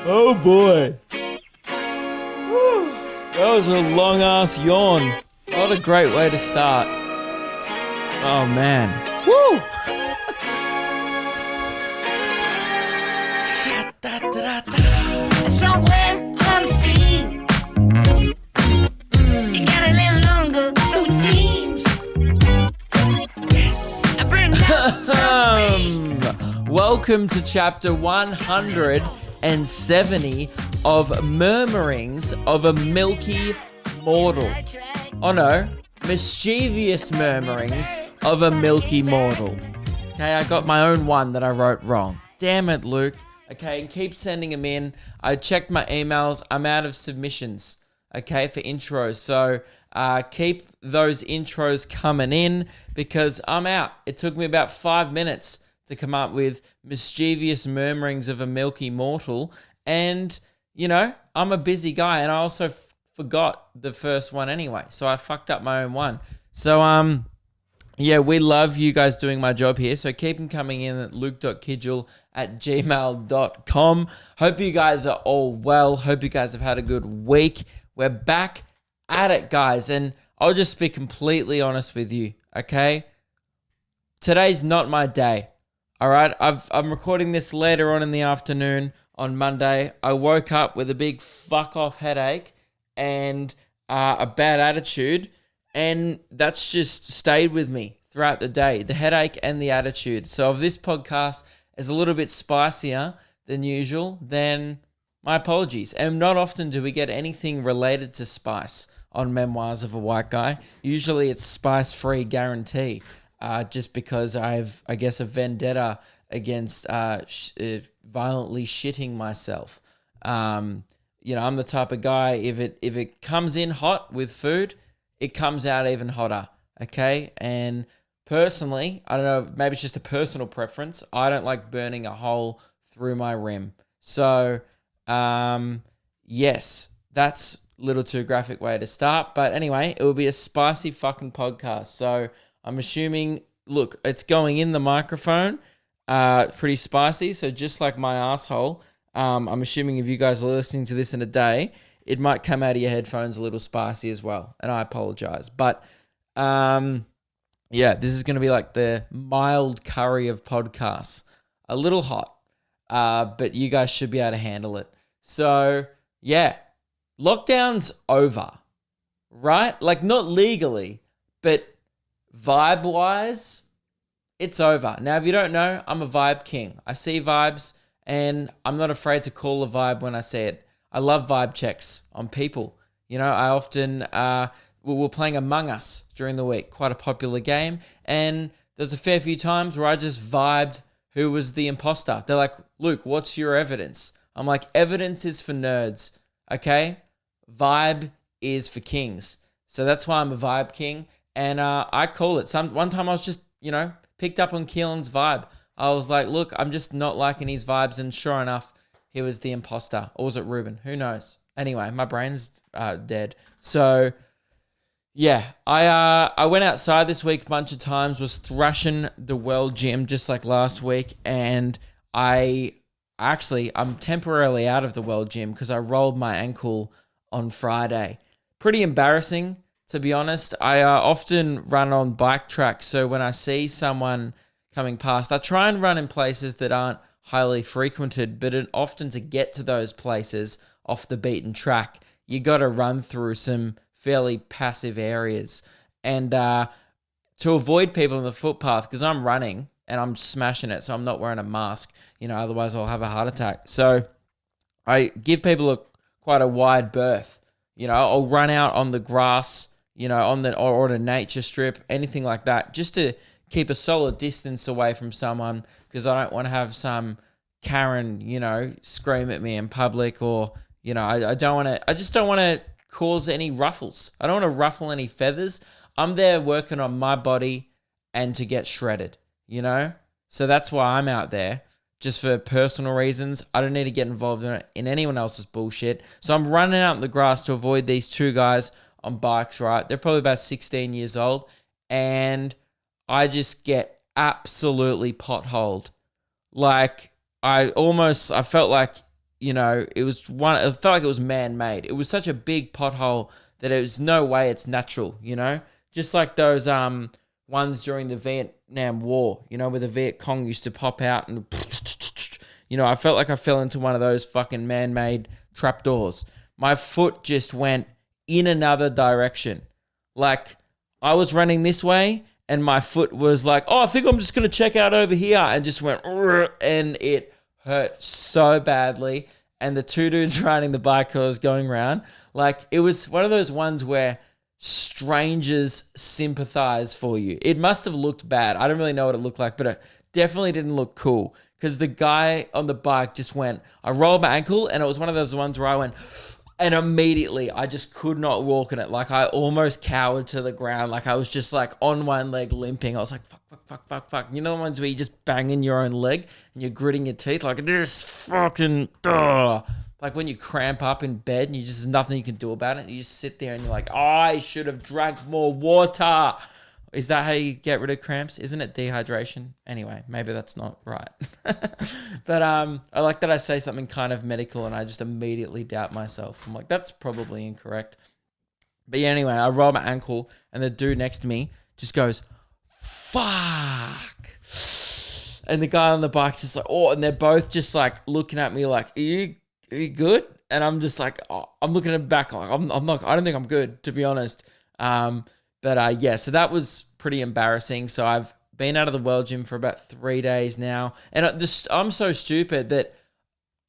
Oh boy. Whew. That was a long ass yawn. What a great way to start. Oh man. Woo! Somewhere on the sea. It got a little longer, so it seems. Yes. I burned down some Welcome to chapter 170 of Murmurings of a Milky Mortal. Oh no, mischievous murmurings of a milky mortal. Okay, I got my own one that I wrote wrong. Damn it, Luke. Okay, and keep sending them in. I checked my emails. I'm out of submissions, okay, for intros. So keep those intros coming in because I'm out. It took me about 5 minutes to come up with mischievous murmurings of a milky mortal. And, you know, I'm a busy guy and I also forgot the first one anyway. So I fucked up my own one. So, yeah, we love you guys doing my job here. So keep them coming in at luke.kidgell@gmail.com. Hope you guys are all well. Hope you guys have had a good week. We're back at it, guys. And I'll just be completely honest with you, okay? Today's not my day, all right? I'm recording this later on in the afternoon on Monday. I woke up with a big fuck-off headache and a bad attitude. And that's just stayed with me throughout the day, the headache and the attitude. So if this podcast is a little bit spicier than usual, then my apologies. And not often do we get anything related to spice on Memoirs of a White Guy. Usually it's spice-free guarantee, just because I've, I guess, a vendetta against violently shitting myself. You know, I'm the type of guy, if it comes in hot with food, it comes out even hotter, okay? And personally, I don't know, maybe it's just a personal preference. I don't like burning a hole through my rim. So, yes, that's a little too graphic way to start. But anyway, it will be a spicy fucking podcast. So I'm assuming, look, it's going in the microphone, pretty spicy. So just like my asshole, I'm assuming if you guys are listening to this in a day, it might come out of your headphones a little spicy as well. And I apologize. But, yeah, this is going to be like the mild curry of podcasts. A little hot, but you guys should be able to handle it. So, yeah, lockdown's over, right? Like, not legally, but vibe-wise, it's over. Now, if you don't know, I'm a vibe king. I see vibes, and I'm not afraid to call a vibe when I see it. I love vibe checks on people. You know, I often, we were playing Among Us during the week, quite a popular game. And there's a fair few times where I just vibed who was the imposter. They're like, Luke, what's your evidence? I'm like, evidence is for nerds, okay? Vibe is for kings. So that's why I'm a vibe king. And I call it. One time I was just, you know, picked up on Keelan's vibe. I was like, look, I'm just not liking his vibes. And sure enough, he was the imposter. Or was it Ruben? Who knows? Anyway, my brain's dead. So, yeah. I went outside this week a bunch of times, was thrashing the world gym just like last week. And I'm temporarily out of the world gym because I rolled my ankle on Friday. Pretty embarrassing, to be honest. I often run on bike tracks. So when I see someone coming past, I try and run in places that aren't highly frequented, but often to get to those places off the beaten track, you got to run through some fairly passive areas. And to avoid people on the footpath, because I'm running and I'm smashing it, so I'm not wearing a mask, you know, otherwise I'll have a heart attack. So I give people quite a wide berth. You know, I'll run out on the grass, you know, or on a nature strip, anything like that, just to keep a solid distance away from someone, because I don't want to have some Karen, you know, scream at me in public, or, you know, I just don't want to cause any ruffles. I don't want to ruffle any feathers. I'm there working on my body and to get shredded, you know? So that's why I'm out there, just for personal reasons. I don't need to get involved in anyone else's bullshit. So I'm running out in the grass to avoid these two guys on bikes, right? They're probably about 16 years old, and I just get absolutely potholed. Like, I felt like it was one. It felt like it was man-made. It was such a big pothole that it was no way it's natural. Just like those ones during the Vietnam War. Where the Viet Cong used to pop out and I felt like I fell into one of those fucking man-made trapdoors. My foot just went in another direction. Like I was running this way and my foot was like, oh, I think I'm just going to check out over here, and just went, and it hurt so badly. And the two dudes riding the bike I was going around, like it was one of those ones where strangers sympathize for you. It must have looked bad. I don't really know what it looked like, but it definitely didn't look cool because the guy on the bike just went, I rolled my ankle, and it was one of those ones where I went, and immediately I just could not walk in it. Like I almost cowered to the ground. Like I was just like on one leg limping. I was like, fuck. You know the ones where you just banging your own leg and you're gritting your teeth like this fucking, like when you cramp up in bed and there's nothing you can do about it. You just sit there and you're like, I should have drank more water. Is that how you get rid of cramps? Isn't it dehydration? Anyway, maybe that's not right. But I like that I say something kind of medical and I just immediately doubt myself. I'm like, that's probably incorrect. But yeah, anyway, I roll my ankle and the dude next to me just goes, fuck. And the guy on the bike's just like, oh, and they're both just like looking at me like, are you good? And I'm just like, oh, I'm looking at back like, I'm not, I don't think I'm good, to be honest. But yeah, so that was pretty embarrassing. So I've been out of the World Gym for about 3 days now. And I'm so stupid that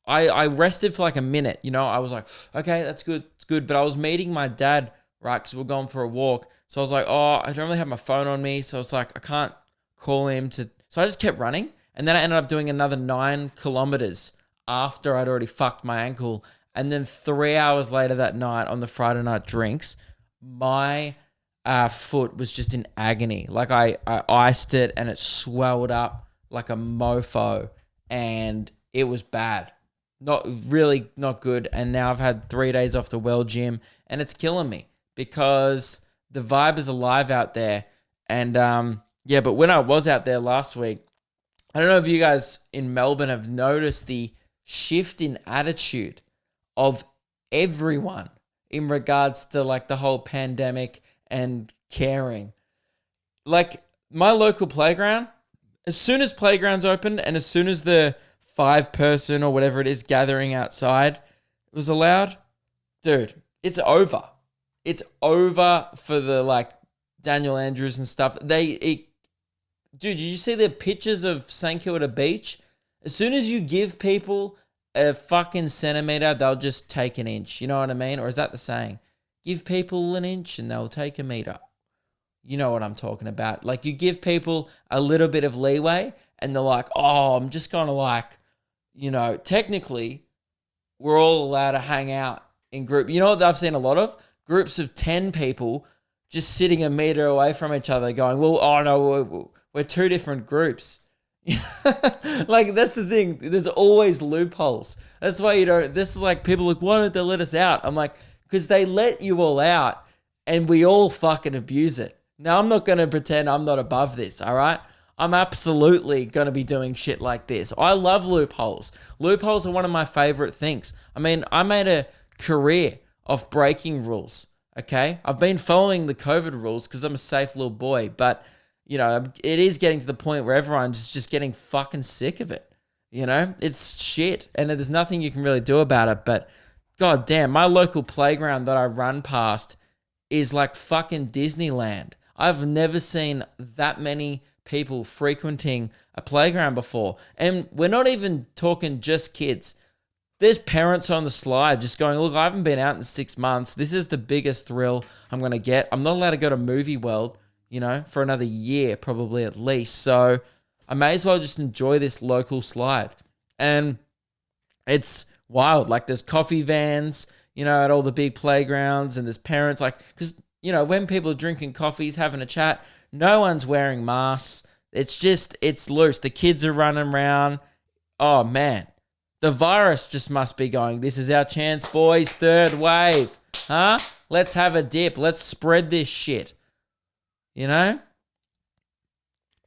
I rested for like a minute. I was like, okay, that's good. It's good. But I was meeting my dad, right, because we're going for a walk. So I was like, oh, I don't really have my phone on me. So I was like, I can't call him to. So I just kept running. And then I ended up doing another 9 kilometers after I'd already fucked my ankle. And then 3 hours later that night on the Friday night drinks, my foot was just in agony. Like I iced it and it swelled up like a mofo and it was bad. Not good. And now I've had 3 days off the Well Gym and it's killing me because the vibe is alive out there. And yeah, but when I was out there last week, I don't know if you guys in Melbourne have noticed the shift in attitude of everyone in regards to like the whole pandemic and caring. Like my local playground, as soon as playgrounds opened and as soon as the 5-person or whatever it is gathering outside was allowed, dude, it's over. It's over for the like Daniel Andrews and stuff. Dude, did you see the pictures of St. Kilda Beach? As soon as you give people a fucking centimeter, they'll just take an inch. You know what I mean? Or is that the saying? Give people an inch and they'll take a meter. You know what I'm talking about. Like you give people a little bit of leeway and they're like, oh, I'm just going to like, technically we're all allowed to hang out in group. You know what I've seen a lot of? Groups of 10 people just sitting a meter away from each other going, well, oh no, we're 2 different groups. Like that's the thing. There's always loopholes. That's why this is like people like, why don't they let us out? I'm like, because they let you all out and we all fucking abuse it. Now, I'm not going to pretend I'm not above this, all right? I'm absolutely going to be doing shit like this. I love loopholes. Loopholes are one of my favorite things. I mean, I made a career of breaking rules, okay? I've been following the COVID rules because I'm a safe little boy, but, it is getting to the point where everyone's just getting fucking sick of it, It's shit, and there's nothing you can really do about it, but God damn, my local playground that I run past is like fucking Disneyland. I've never seen that many people frequenting a playground before. And we're not even talking just kids. There's parents on the slide just going, look, I haven't been out in 6 months. This is the biggest thrill I'm going to get. I'm not allowed to go to Movie World, for another year probably at least. So I may as well just enjoy this local slide. And it's wild. Like there's coffee vans, at all the big playgrounds, and there's parents like, because, when people are drinking coffees, having a chat, no one's wearing masks. It's loose. The kids are running around. Oh man, the virus just must be going, this is our chance, boys. 3rd wave, huh? Let's have a dip. Let's spread this shit. It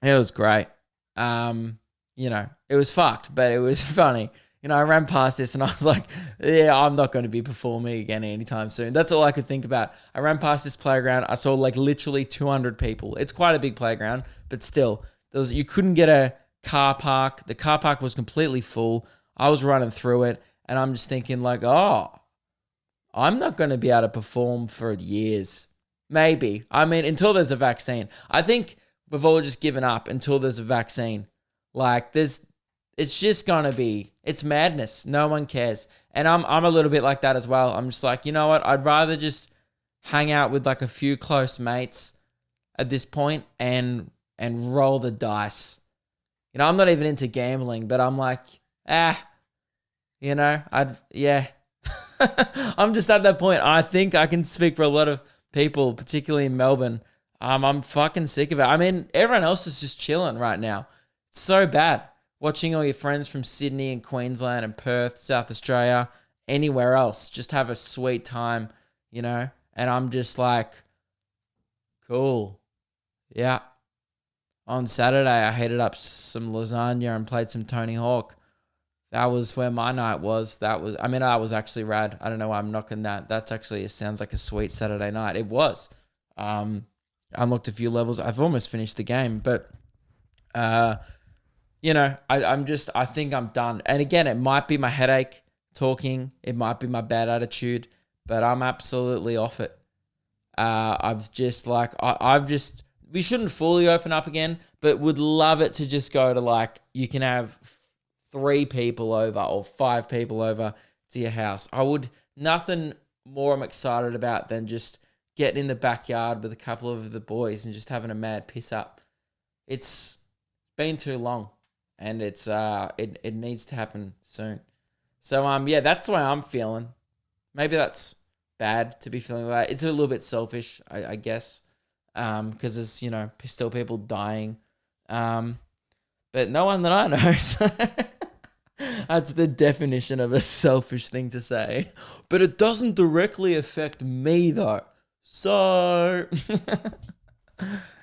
was great. It was fucked, but it was funny. I ran past this and I was like, yeah, I'm not going to be performing again anytime soon. That's all I could think about. I ran past this playground. I saw like literally 200 people. It's quite a big playground, but still, you couldn't get a car park. The car park was completely full. I was running through it and I'm just thinking like, oh, I'm not going to be able to perform for years. Maybe. I mean, until there's a vaccine. I think we've all just given up until there's a vaccine. Like it's just gonna be, it's madness. No one cares. And I'm a little bit like that as well. I'm just like, you know what? I'd rather just hang out with like a few close mates at this point and roll the dice. I'm not even into gambling, but I'm like, I'm just at that point. I think I can speak for a lot of people, particularly in Melbourne. I'm fucking sick of it. I mean, everyone else is just chilling right now. It's so bad. Watching all your friends from Sydney and Queensland and Perth, South Australia, anywhere else, just have a sweet time, And I'm just like, cool. Yeah. On Saturday, I heated up some lasagna and played some Tony Hawk. That was where my night was. That was actually rad. I don't know why I'm knocking that. That's actually, it sounds like a sweet Saturday night. It was. Unlocked a few levels. I've almost finished the game, but I think I'm done. And again, it might be my headache talking. It might be my bad attitude, but I'm absolutely off it. We shouldn't fully open up again, but would love it to just go to like, you can have 3 people over or 5 people over to your house. Nothing more I'm excited about than just getting in the backyard with a couple of the boys and just having a mad piss up. It's been too long. And it's it needs to happen soon. So that's the way I'm feeling. Maybe that's bad to be feeling like that. It's a little bit selfish, I guess, because there's still people dying, but no one that I know. That's the definition of a selfish thing to say. But it doesn't directly affect me though. So.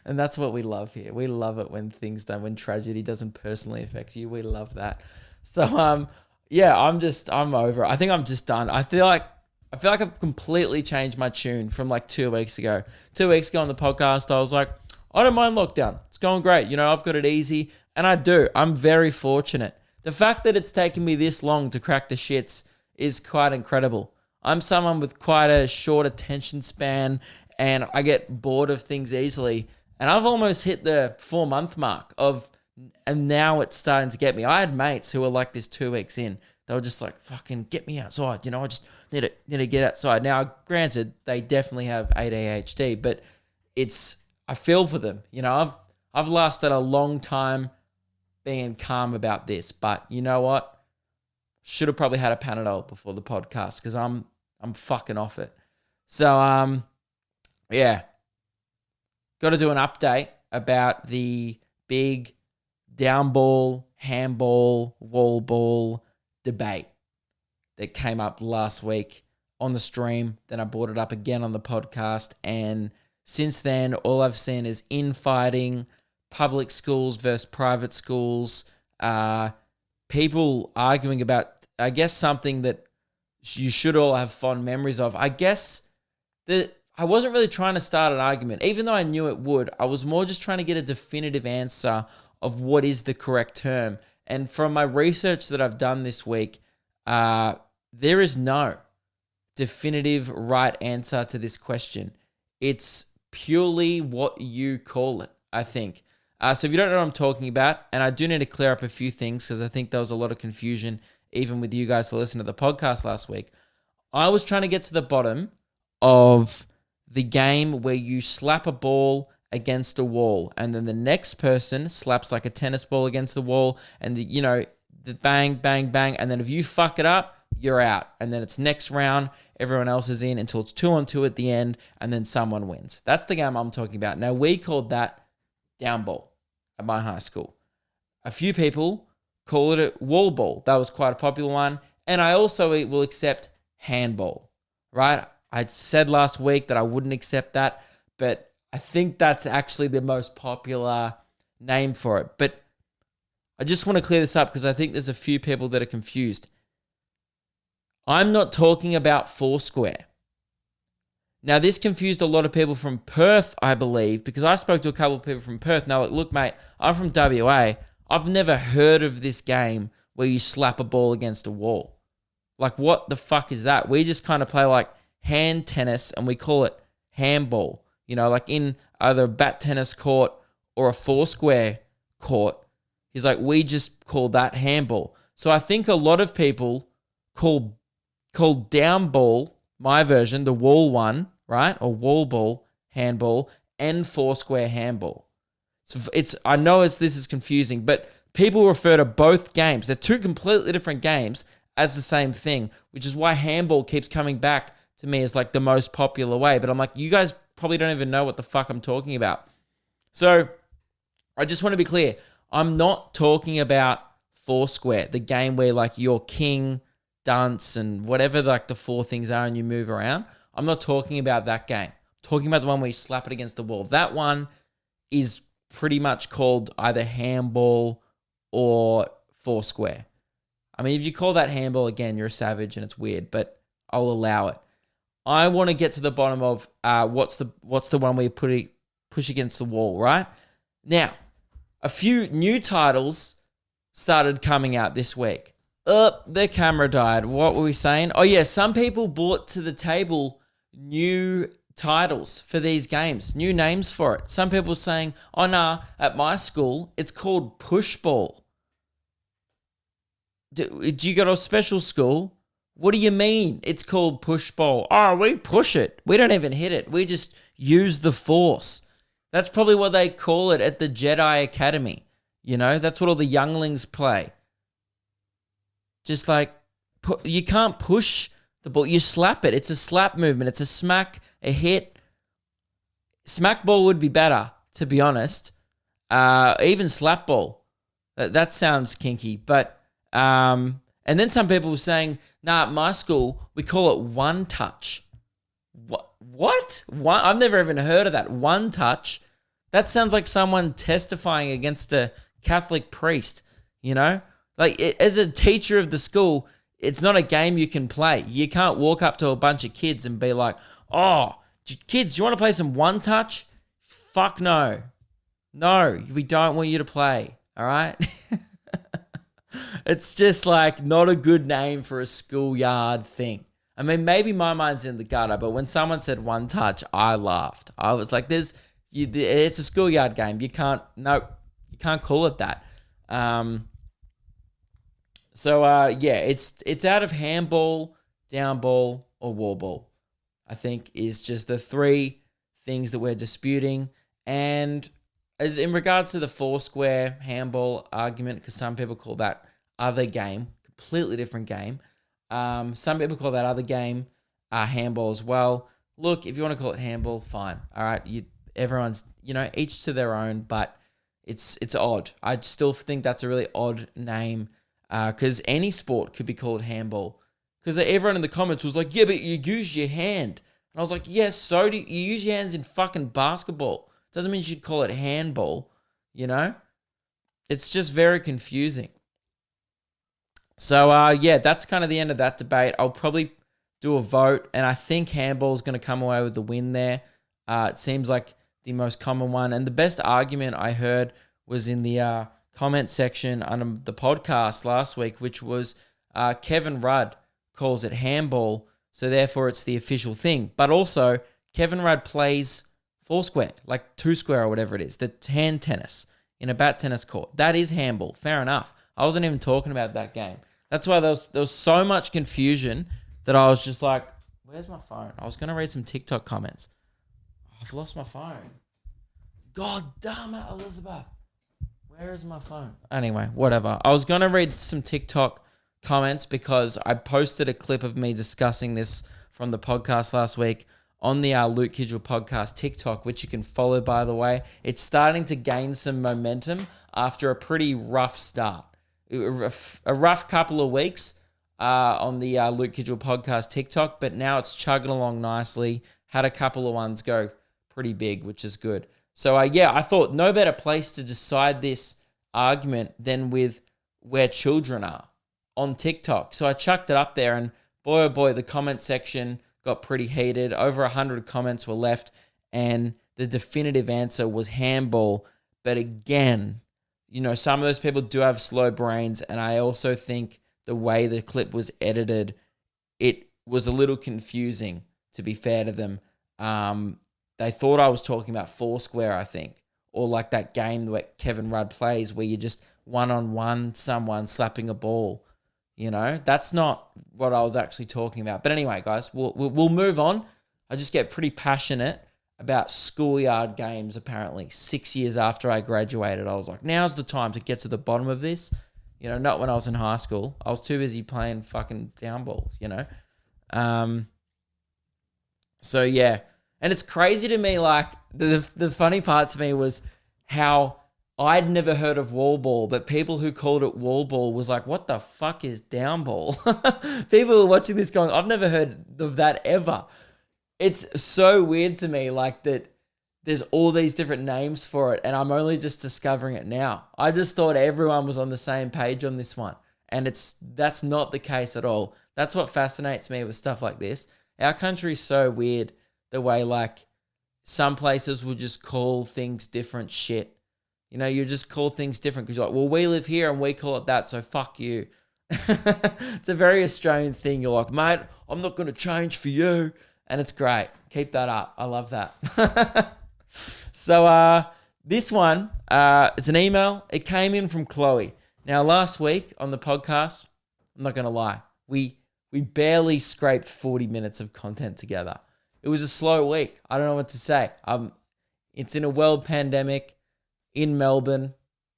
And that's what we love here. We love it when when tragedy doesn't personally affect you. We love that. So, I'm over it. I think I'm just done. I feel like I've completely changed my tune from like 2 weeks ago. 2 weeks ago on the podcast, I was like, I don't mind lockdown. It's going great. I've got it easy. And I do. I'm very fortunate. The fact that it's taken me this long to crack the shits is quite incredible. I'm someone with quite a short attention span and I get bored of things easily. And I've almost hit the 4-month mark and now it's starting to get me. I had mates who were like this 2 weeks in. They were just like, fucking get me outside. I just need to get outside. Now, granted, they definitely have ADHD, but I feel for them. I've lasted a long time being calm about this, but you know what? Should have probably had a Panadol before the podcast because I'm fucking off it. So, got to do an update about the big down ball, handball, wall ball debate that came up last week on the stream. Then I brought it up again on the podcast. And since then, all I've seen is infighting, public schools versus private schools, people arguing about, I guess, something that you should all have fond memories of. I guess that I wasn't really trying to start an argument. Even though I knew it would, I was more just trying to get a definitive answer of what is the correct term. And from my research that I've done this week, there is no definitive right answer to this question. It's purely what you call it, I think. So if you don't know what I'm talking about, and I do need to clear up a few things because I think there was a lot of confusion even with you guys to listen to the podcast last week. I was trying to get to the bottom of the game where you slap a ball against a wall and then the next person slaps like a tennis ball against the wall and the bang, bang, bang. And then if you fuck it up, you're out. And then it's next round. Everyone else is in until it's 2-on-2 at the end and then someone wins. That's the game I'm talking about. Now, we called that down ball at my high school. A few people call it a wall ball. That was quite a popular one. And I also will accept handball, right? I said last week that I wouldn't accept that, but I think that's actually the most popular name for it. But I just want to clear this up because I think there's a few people that are confused. I'm not talking about Foursquare. Now, this confused a lot of people from Perth, I believe, because I spoke to a couple of people from Perth. Now, look, mate, I'm from WA. I've never heard of this game where you slap a ball against a wall. Like, what the fuck is that? We just kind of play like hand tennis and we call it handball. You know, like in either a bat tennis court or a Foursquare court. He's like, we just call that handball. So I think a lot of people call down ball, my version, the wall one, right? Or wall ball, handball, and Foursquare handball. So I know this is confusing, but people refer to both games. They're two completely different games as the same thing, which is why handball keeps coming back to me as like the most popular way. But I'm like, you guys probably don't even know what the fuck I'm talking about. So I just want to be clear. I'm not talking about Foursquare, the game where like you're king, dunce, and whatever like the four things are and you move around. I'm not talking about that game. I'm talking about the one where you slap it against the wall. That one is pretty much called either handball or Foursquare. I mean, if you call that handball, again, you're a savage and it's weird, but I'll allow it. I want to get to the bottom of what's the one where you push against the wall, right? Now, a few new titles started coming out this week. Their camera died. What were we saying? Oh, yeah, some people brought to the table new titles for these games, new names for it. Some people saying, oh, nah, at my school, it's called push ball. Do you go to a special school? What do you mean it's called push ball? Oh, we push it. We don't even hit it. We just use the force. That's probably what they call it at the Jedi Academy. You know, that's what all the younglings play. Just like, you can't push the ball. You slap it. It's a slap movement. It's a smack, a hit. Smack ball would be better, to be honest. Even slap ball. That sounds kinky. But, and then some people were saying, nah, at my school, we call it one touch. What? I've never even heard of that. One touch. That sounds like someone testifying against a Catholic priest, you know? Like, as a teacher of the school, it's not a game you can play. You can't walk up to a bunch of kids and be like, oh, kids, do you want to play some one touch? Fuck no. No, we don't want you to play, all right? It's just like not a good name for a schoolyard thing. I mean, maybe my mind's in the gutter, but when someone said one touch, I laughed. I was like, it's a schoolyard game. You can't call it that. It's out of handball, down ball, or wall ball, I think is just the three things that we're disputing. And as in regards to the Foursquare handball argument, because some people call that other game, completely different game. Some people call that other game handball as well. Look, if you want to call it handball, fine. All right, everyone's, each to their own, but it's odd. I still think that's a really odd name because any sport could be called handball. Because everyone in the comments was like, yeah, but you use your hand. And I was like, yes, so do you use your hands in fucking basketball. Doesn't mean you should call it handball, It's just very confusing. So, that's kind of the end of that debate. I'll probably do a vote, and I think handball is going to come away with the win there. It seems like the most common one. And the best argument I heard was in the comment section on the podcast last week, which was Kevin Rudd calls it handball, so therefore it's the official thing. But also, Kevin Rudd plays Foursquare, like two square or whatever it is, the hand tennis in a bat tennis court. That is handball. Fair enough. I wasn't even talking about that game. That's why there was so much confusion that I was just like, where's my phone? I was going to read some TikTok comments. I've lost my phone. God damn it, Elizabeth. Where is my phone? Anyway, whatever. I was going to read some TikTok comments because I posted a clip of me discussing this from the podcast last week on the Luke Kidgell podcast TikTok, which you can follow, by the way. It's starting to gain some momentum after a pretty rough start. A rough couple of weeks on the Luke Kidgell podcast TikTok, but now it's chugging along nicely. Had a couple of ones go pretty big, which is good. So, I thought no better place to decide this argument than with where children are on TikTok. So I chucked it up there, and boy, oh boy, the comment section got pretty heated. Over 100 comments were left, and the definitive answer was handball. But again, some of those people do have slow brains, and I also think the way the clip was edited, it was a little confusing, to be fair to them. They thought I was talking about Foursquare, I think, or like that game that Kevin Rudd plays where you're just one-on-one someone slapping a ball. That's not what I was actually talking about. But anyway, guys, we'll move on. I just get pretty passionate about schoolyard games, apparently. 6 years after I graduated, I was like, now's the time to get to the bottom of this. Not when I was in high school. I was too busy playing fucking down balls, So, yeah. And it's crazy to me, like, the funny part to me was how I'd never heard of wall ball, but people who called it wall ball was like, what the fuck is down ball? People were watching this going, I've never heard of that ever. It's so weird to me, like, that there's all these different names for it, and I'm only just discovering it now. I just thought everyone was on the same page on this one, and that's not the case at all. That's what fascinates me with stuff like this. Our country's so weird, the way, like, some places will just call things different shit. You just call things different because you're like, well, we live here and we call it that, so fuck you. It's a very Australian thing. You're like, mate, I'm not going to change for you. And it's great. Keep that up. I love that. So this one, it's an email. It came in from Chloe. Now, last week on the podcast, I'm not going to lie, we barely scraped 40 minutes of content together. It was a slow week. I don't know what to say. It's in a world pandemic in Melbourne.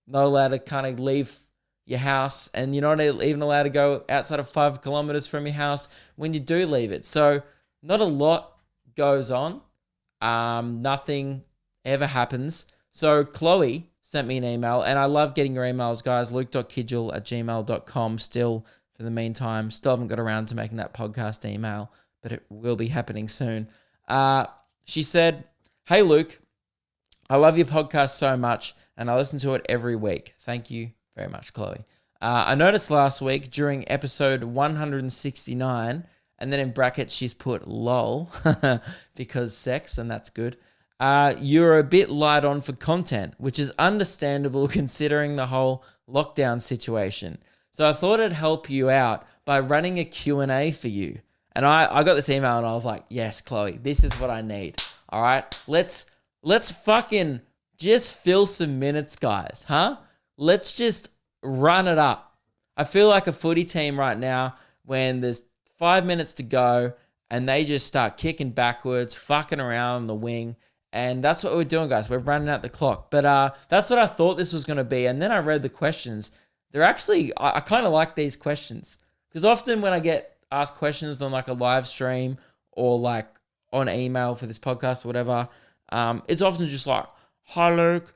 Not allowed to kind of leave your house, and you're not even allowed to go outside of 5 kilometers from your house when you do leave it. So not a lot goes on. Nothing ever happens. So Chloe sent me an email, and I love getting your emails, guys. luke.kidgell@gmail.com still for the meantime. Still haven't got around to making that podcast email, but it will be happening soon. She said, hey, Luke, I love your podcast so much, and I listen to it every week. Thank you very much, Chloe. I noticed last week during episode 169, and then in brackets she's put lol because sex, and that's good. You're a bit light on for content, which is understandable considering the whole lockdown situation. So I thought I'd help you out by running a Q&A for you. And I got this email and I was like, yes, Chloe, this is what I need. All right, let's fucking just fill some minutes, guys, huh? Let's just run it up. I feel like a footy team right now when there's 5 minutes to go and they just start kicking backwards, fucking around on the wing. And that's what we're doing, guys. We're running out the clock. But that's what I thought this was going to be. And then I read the questions. They're actually, I kind of like these questions. Because often when I get asked questions on like a live stream or like on email for this podcast or whatever, it's often just like, hi, Luke,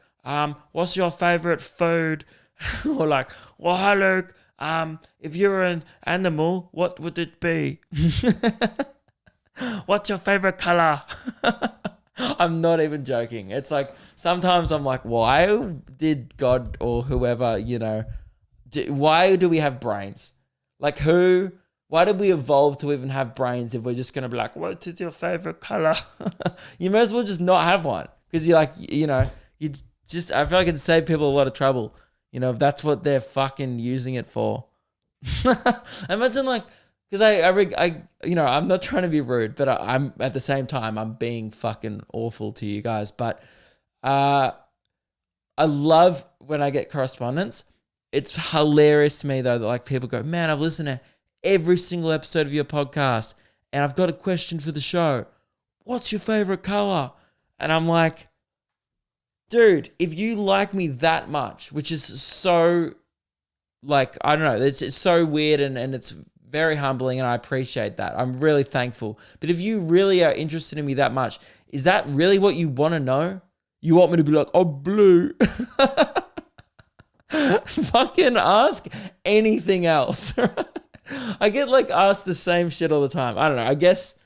what's your favorite food? Or like, well, hi, Luke, if you were an animal, what would it be? What's your favorite color? I'm not even joking. It's like, sometimes I'm like, why did God or whoever, why do we have brains? Like why did we evolve to even have brains if we're just going to be like, what is your favorite color? You may as well just not have one. Because you're like, you just, I feel like it'd save people a lot of trouble. If that's what they're fucking using it for. Imagine like, because I'm not trying to be rude, but I'm at the same time, I'm being fucking awful to you guys. But I love when I get correspondence. It's hilarious to me though that like people go, man, I've listened to every single episode of your podcast and I've got a question for the show. What's your favorite color? And I'm like, dude, if you like me that much, which is so like, I don't know, it's so weird and it's very humbling and I appreciate that. I'm really thankful. But if you really are interested in me that much, is that really what you want to know? You want me to be like, oh, blue? Fucking ask anything else. I get like asked the same shit all the time. I don't know. I guess,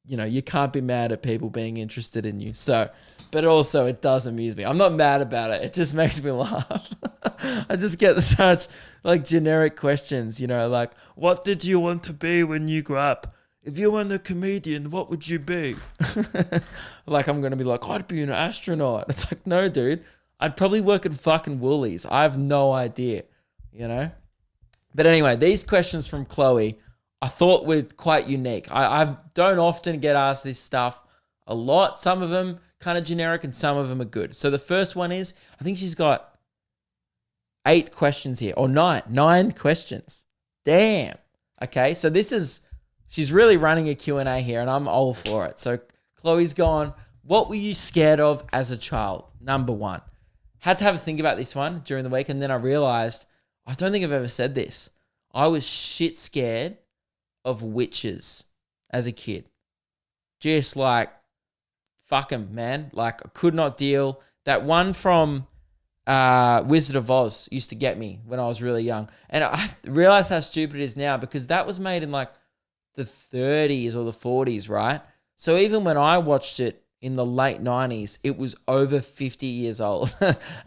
you can't be mad at people being interested in you. So But also it does amuse me. I'm not mad about it. It just makes me laugh. I just get such like generic questions, like, what did you want to be when you grew up? If you weren't a comedian, what would you be? Like, I'm going to be like, I'd be an astronaut. It's like, no, dude. I'd probably work at fucking Woolies. I have no idea, But anyway, these questions from Chloe I thought were quite unique. I don't often get asked this stuff a lot. Some of them kind of generic and some of them are good. So the first one is, I think she's got 8 questions here, or 9 questions. Damn. Okay, so she's really running a Q&A here and I'm all for it. So Chloe's gone, what were you scared of as a child? Number 1. Had to have a think about this one during the week, and then I realized, I don't think I've ever said this. I was shit scared of witches as a kid. Just like, fuck 'em, man. Like, I could not deal. That one from Wizard of Oz used to get me when I was really young. And I realize how stupid it is now, because that was made in like the 30s or the 40s, right? So even when I watched it in the late 90s, it was over 50 years old.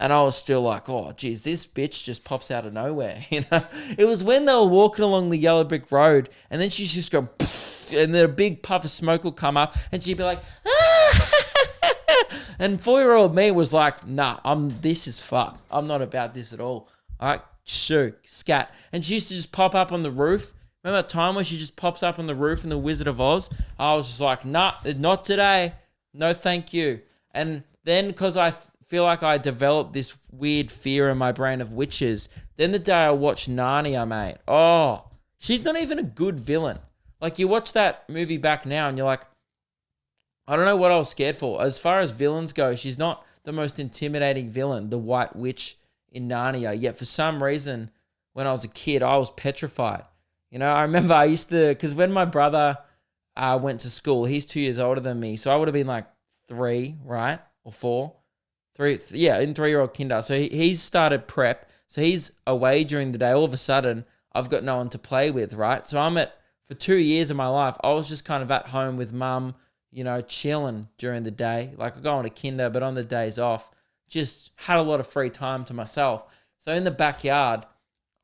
And I was still like, oh, geez, this bitch just pops out of nowhere. It was when they were walking along the yellow brick road and then she'd just go, and then a big puff of smoke would come up and she'd be like, ah! And 4-year-old me was like, nah, this is fucked. I'm not about this at all. All right, shoo, scat. And she used to just pop up on the roof. Remember that time when she just pops up on the roof in the Wizard of Oz? I was just like, nah, not today. No, thank you. And then because I feel like I developed this weird fear in my brain of witches, then the day I watched Narnia, mate, oh, she's not even a good villain. Like, you watch that movie back now and you're like, I don't know what I was scared for. As far as villains go, she's not the most intimidating villain, the White Witch in Narnia. Yet for some reason, when I was a kid, I was petrified. I remember I used to, because when my brother went to school, he's 2 years older than me, so I would have been like 3, right? Or 4. 3, yeah, in 3-year-old kinder. So he's started prep, so he's away during the day. All of a sudden, I've got no one to play with, right? So for 2 years of my life, I was just kind of at home with mum, chilling during the day. Like, going to kinder, but on the days off, just had a lot of free time to myself. So in the backyard,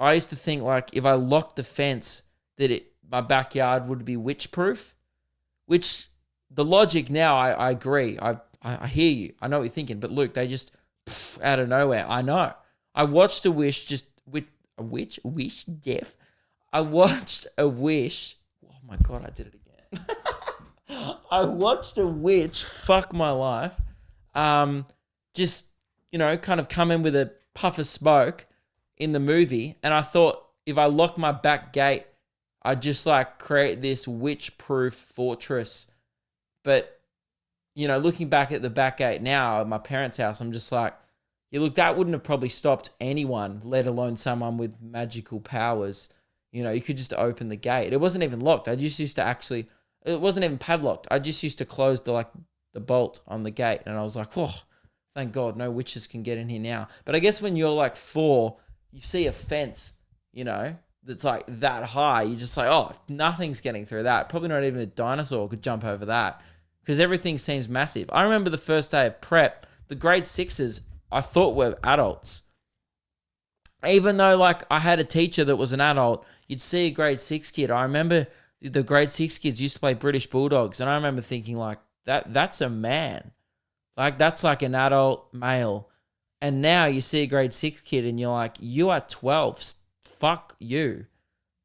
I used to think, like, if I locked the fence, that my backyard would be witch-proof, which the logic now, I agree. I hear you. I know what you're thinking. But Luke, they just, out of nowhere. I know. I watched a wish Jeff. I watched a wish. Oh my God, I did it again. I watched a witch fuck my life. Just, kind of come in with a puff of smoke in the movie. And I thought, if I locked my back gate, I'd just like create this witch-proof fortress. But, looking back at the back gate now at my parents' house, I'm just like, yeah, look, that wouldn't have probably stopped anyone, let alone someone with magical powers. You could just open the gate. It wasn't even locked. I just used to it wasn't even padlocked. I just used to close the bolt on the gate. And I was like, oh, thank God, no witches can get in here now. But I guess when you're like 4, you see a fence, that's like that high. You're just like, oh, nothing's getting through that. Probably not even a dinosaur could jump over that, because everything seems massive. I remember the first day of prep, the grade 6s I thought were adults. Even though like I had a teacher that was an adult, you'd see a grade 6 kid. I remember the grade 6 kids used to play British Bulldogs, and I remember thinking like, that's a man. Like, that's like an adult male. And now you see a grade 6 kid and you're like, you are 12. Fuck you.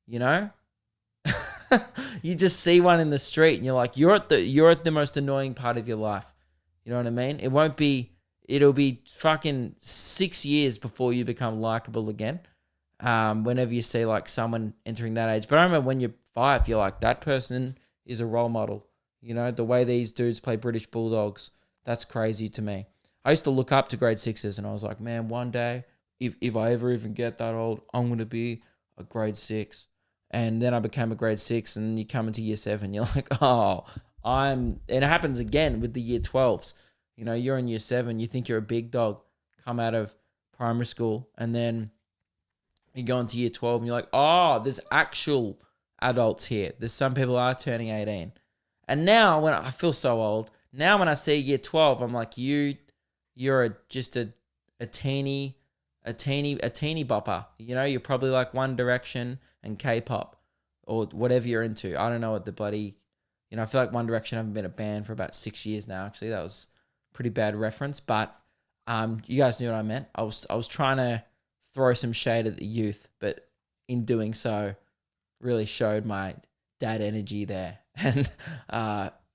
You just see one in the street and you're like, you're at the most annoying part of your life. You know what I mean? It'll be fucking 6 years before you become likable again. Whenever you see like someone entering that age. But I remember when you're 5, you're like, that person is a role model. The way these dudes play British Bulldogs, that's crazy to me. I used to look up to grade 6s and I was like, man, one day, if I ever even get that old, I'm going to be a grade 6. And then I became a grade 6, and you come into year 7, you're like, oh, and it happens again with the year 12s. You're in year 7, you think you're a big dog, come out of primary school, and then you go into year 12 and you're like, oh, there's actual adults here. There's some people are turning 18. And now, when I feel so old, Now when I see year 12, I'm like, you're just a teeny bopper. You know, you're probably like One Direction and K-pop or whatever you're into. I don't know what the bloody, you know, I feel like One Direction haven't been a band for about 6 years now. Actually, that was a pretty bad reference, but you guys knew what I meant. I was trying to throw some shade at the youth, but in doing so, really showed my dad energy there and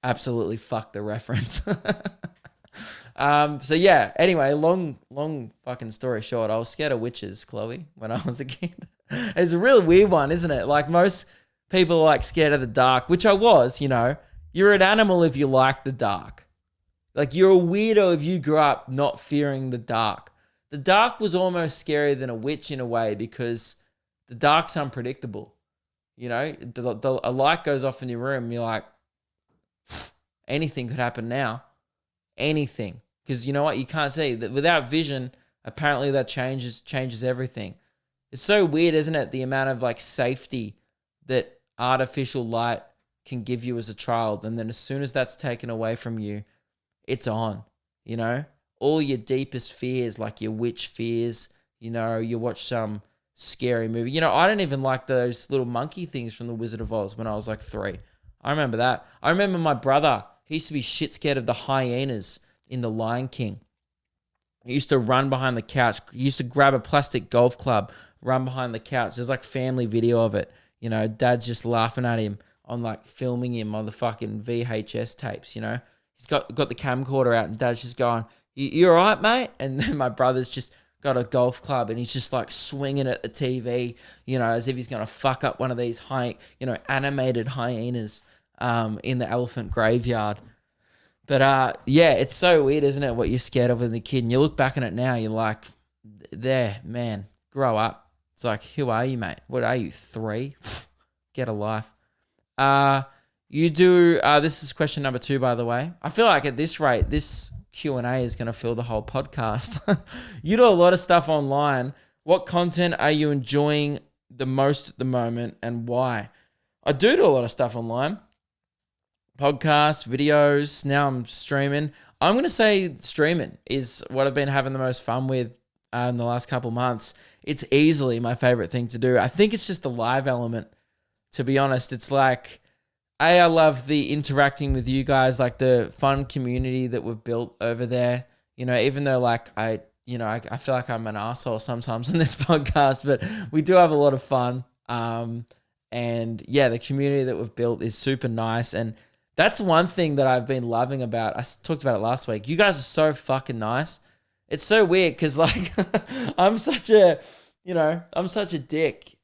absolutely fucked the reference. So yeah, anyway, long fucking story short, I was scared of witches, Chloe, when I was a kid. It's a real weird one, isn't it? Like most people are like scared of the dark, which I was, you know. You're an animal if you like the dark. Like you're a weirdo if you grew up not fearing the dark. The dark was almost scarier than a witch in a way because the dark's unpredictable. You know, a light goes off in your room and you're like, anything could happen now. Anything. Because you know what? You can't see. Without vision, apparently that changes everything. It's so weird, isn't it? The amount of like safety that artificial light can give you as a child. And then as soon as that's taken away from you, it's on, you know? All your deepest fears, like your witch fears, you know, you watch some scary movie. You know, I don't even like those little monkey things from The Wizard of Oz when I was like 3. I remember that. I remember my brother, he used to be shit scared of the hyenas in The Lion King. He used to run behind the couch. He used to grab a plastic golf club, run behind the couch. There's like family video of it. You know, dad's just laughing at him on like filming him on the fucking VHS tapes, you know. He's got the camcorder out and dad's just going, you all right, mate? And then my brother's just got a golf club and he's just like swinging at the TV, you know, as if he's going to fuck up one of these animated hyenas in the elephant graveyard. But yeah, it's so weird, isn't it, what you're scared of as a kid? And you look back on it now, you're like, there, man, grow up. It's like, who are you, mate? What are you, 3? Get a life. You do, this is question number 2, by the way. I feel like at this rate, this Q&A is going to fill the whole podcast. You do a lot of stuff online. What content are you enjoying the most at the moment and why? I do a lot of stuff online. Podcasts, videos, now I'm streaming. I'm going to say streaming is what I've been having the most fun with in the last couple months. It's easily my favorite thing to do. I think it's just the live element, to be honest. It's like, I love the interacting with you guys, like the fun community that we've built over there. You know, even though like I feel like I'm an asshole sometimes in this podcast, but we do have a lot of fun. And yeah, the community that we've built is super nice. And that's one thing that I've been loving about. I talked about it last week. You guys are so fucking nice. It's so weird because like I'm such a dick.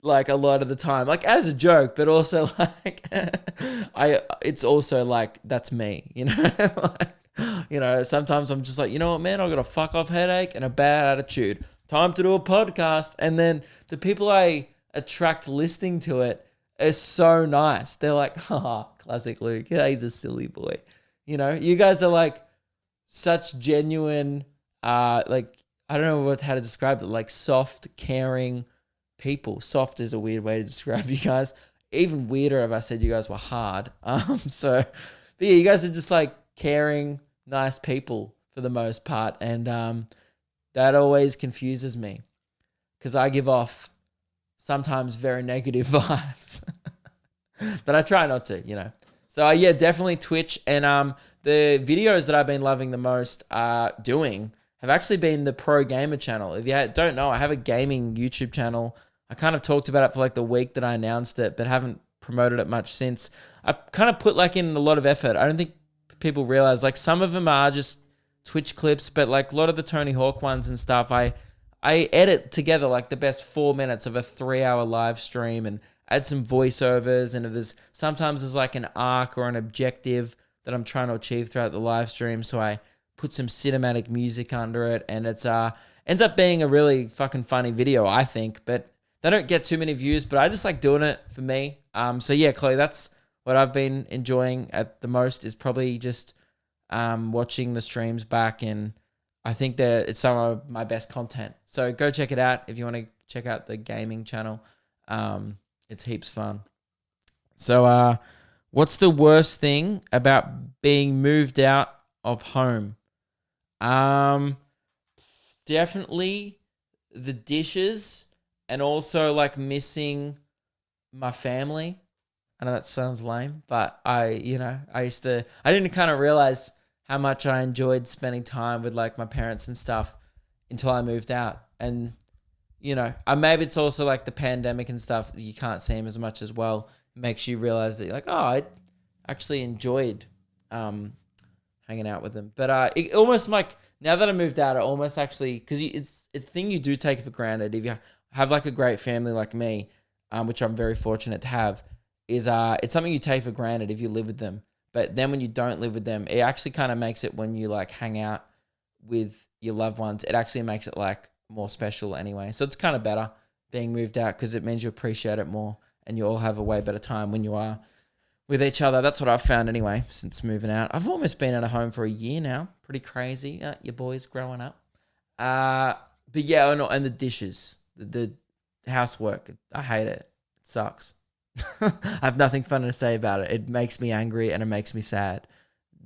Like a lot of the time, like as a joke, but also like it's also like that's me, you know. Like, you know, sometimes I'm just like, you know what, man, I got a fuck off headache and a bad attitude. Time to do a podcast, and then the people I attract listening to it are so nice. They're like, classic Luke. Yeah, he's a silly boy. You know, you guys are like such genuine, like I don't know how to describe it, like soft, caring people. Soft is a weird way to describe you guys. Even weirder if I said you guys were hard. But yeah, you guys are just like caring, nice people for the most part. And that always confuses me because I give off sometimes very negative vibes. But I try not to, you know. So yeah, definitely Twitch. And the videos that I've been loving the most doing have actually been the Pro Gamer channel. If you don't know, I have a gaming YouTube channel. I kind of talked about it for like the week that I announced it, but haven't promoted it much since. I kind of put like in a lot of effort. I don't think people realize, like some of them are just Twitch clips, but like a lot of the Tony Hawk ones and stuff, I edit together like the best 4 minutes of a 3-hour live stream and add some voiceovers. And if sometimes there's like an arc or an objective that I'm trying to achieve throughout the live stream. So I put some cinematic music under it, and it's ends up being a really fucking funny video, I think, but they don't get too many views, but I just like doing it for me. So yeah, Chloe, that's what I've been enjoying at the most is probably just watching the streams back, and I think that it's some of my best content. So go check it out if you want to check out the gaming channel. It's heaps fun. So What's the worst thing about being moved out of home? Um, Definitely the dishes and also like missing my family. I know that sounds lame, but I didn't kind of realize how much I enjoyed spending time with like my parents and stuff until I moved out. And, maybe it's also like the pandemic and stuff. You can't see them as much as well. It makes you realize that you're like, oh, I actually enjoyed hanging out with them. But it almost like now that I moved out, it almost actually, because it's a thing you do take for granted. If you have like a great family like me, which I'm very fortunate to have, is it's something you take for granted if you live with them. But then when you don't live with them, it actually kind of makes it, when you like hang out with your loved ones, it actually makes it like more special anyway. So it's kind of better being moved out because it means you appreciate it more and you all have a way better time when you are with each other. That's what I've found anyway since moving out. I've almost been out of home for a year now. Pretty crazy. Your boy's growing up. But yeah, and the dishes, the housework, I hate it. It sucks. I have nothing fun to say about it. It makes me angry and it makes me sad.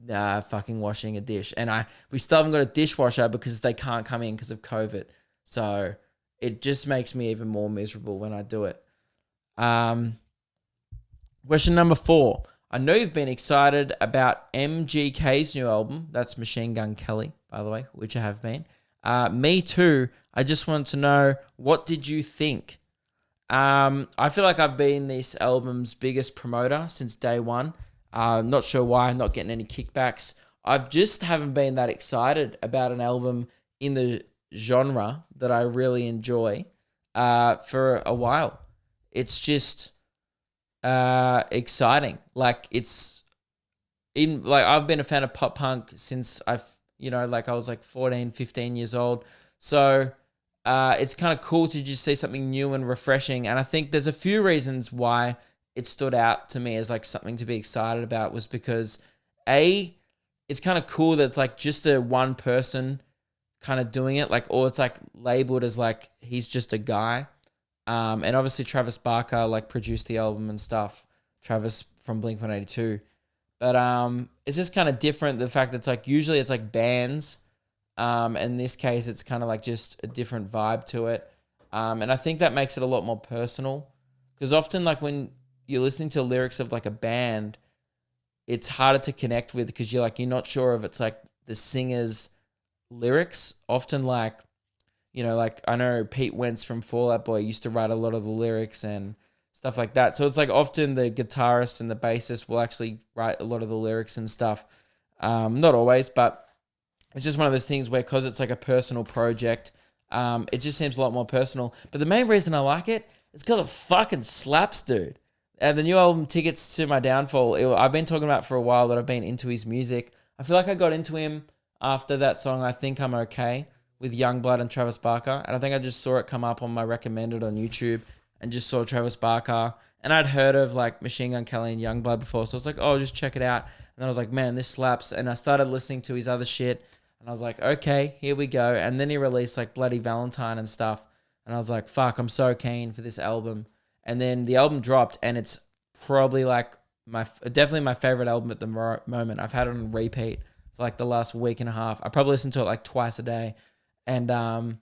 Fucking washing a dish. And we still haven't got a dishwasher because they can't come in because of COVID. So it just makes me even more miserable when I do it. Question number 4. I know you've been excited about MGK's new album. That's Machine Gun Kelly, by the way, which I have been. Me too. I just want to know, what did you think? I feel like I've been this album's biggest promoter since day one. Not sure why. I'm not getting any kickbacks. I just haven't been that excited about an album in the genre that I really enjoy for a while. It's just exciting. Like I've been a fan of pop punk since I was like 14, 15 years old. So it's kind of cool to just see something new and refreshing. And I think there's a few reasons why it stood out to me as like something to be excited about, was because it's kind of cool that it's like just a one person kind of doing it, like, or it's like labeled as like he's just a guy. And obviously Travis Barker like produced the album and stuff. Travis from Blink-182. But it's just kind of different. The fact that it's like usually it's like bands. In this case, it's kind of like just a different vibe to it. And I think that makes it a lot more personal, because often like when you're listening to lyrics of like a band, it's harder to connect with because you're not sure if it's like the singer's lyrics. Often like, like I know Pete Wentz from Fall Out Boy used to write a lot of the lyrics and stuff like that. So it's like often the guitarist and the bassist will actually write a lot of the lyrics and stuff. Not always, but it's just one of those things where, because it's like a personal project, it just seems a lot more personal. But the main reason I like it is because it fucking slaps, dude. And the new album, Tickets to My Downfall, I've been talking about for a while that I've been into his music. I feel like I got into him after that song, I Think I'm Okay, with Youngblood and Travis Barker. And I think I just saw it come up on my recommended on YouTube and just saw Travis Barker. And I'd heard of like Machine Gun Kelly and Youngblood before. So I was like, oh, just check it out. And I was like, man, this slaps. And I started listening to his other shit. And I was like, okay, here we go. And then he released like Bloody Valentine and stuff. And I was like, fuck, I'm so keen for this album. And then the album dropped, and it's probably like definitely my favorite album at the moment. I've had it on repeat for like the last week and a half. I probably listen to it like twice a day. And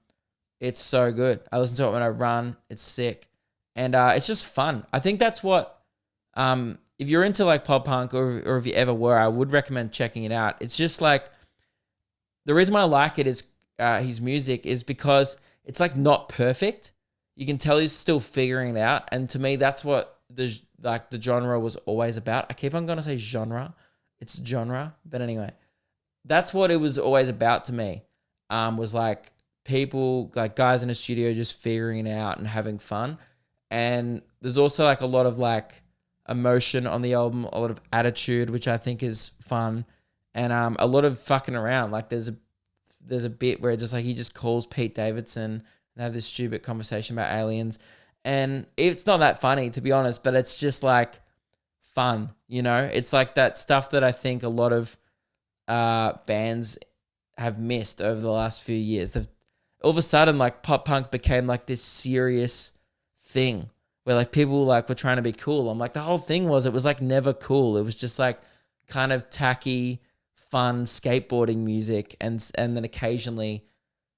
it's so good. I listen to it when I run. It's sick. And it's just fun. I think that's what, if you're into like pop punk or if you ever were, I would recommend checking it out. It's just like, the reason why I like it is his music is because it's like not perfect. You can tell he's still figuring it out. And to me, that's what the genre was always about. I keep on going to say genre. It's genre. But anyway, that's what it was always about to me. Was like people, like guys in a studio just figuring it out and having fun. And there's also like a lot of like emotion on the album, a lot of attitude, which I think is fun. And a lot of fucking around. Like there's a bit where just like he just calls Pete Davidson and have this stupid conversation about aliens. And it's not that funny, to be honest, but it's just like fun, It's like that stuff that I think a lot of bands have missed over the last few years. All of a sudden, like pop punk became like this serious thing where like people like were trying to be cool. I'm like, the whole thing was, it was like never cool. It was just like kind of tacky, fun skateboarding music, and then occasionally,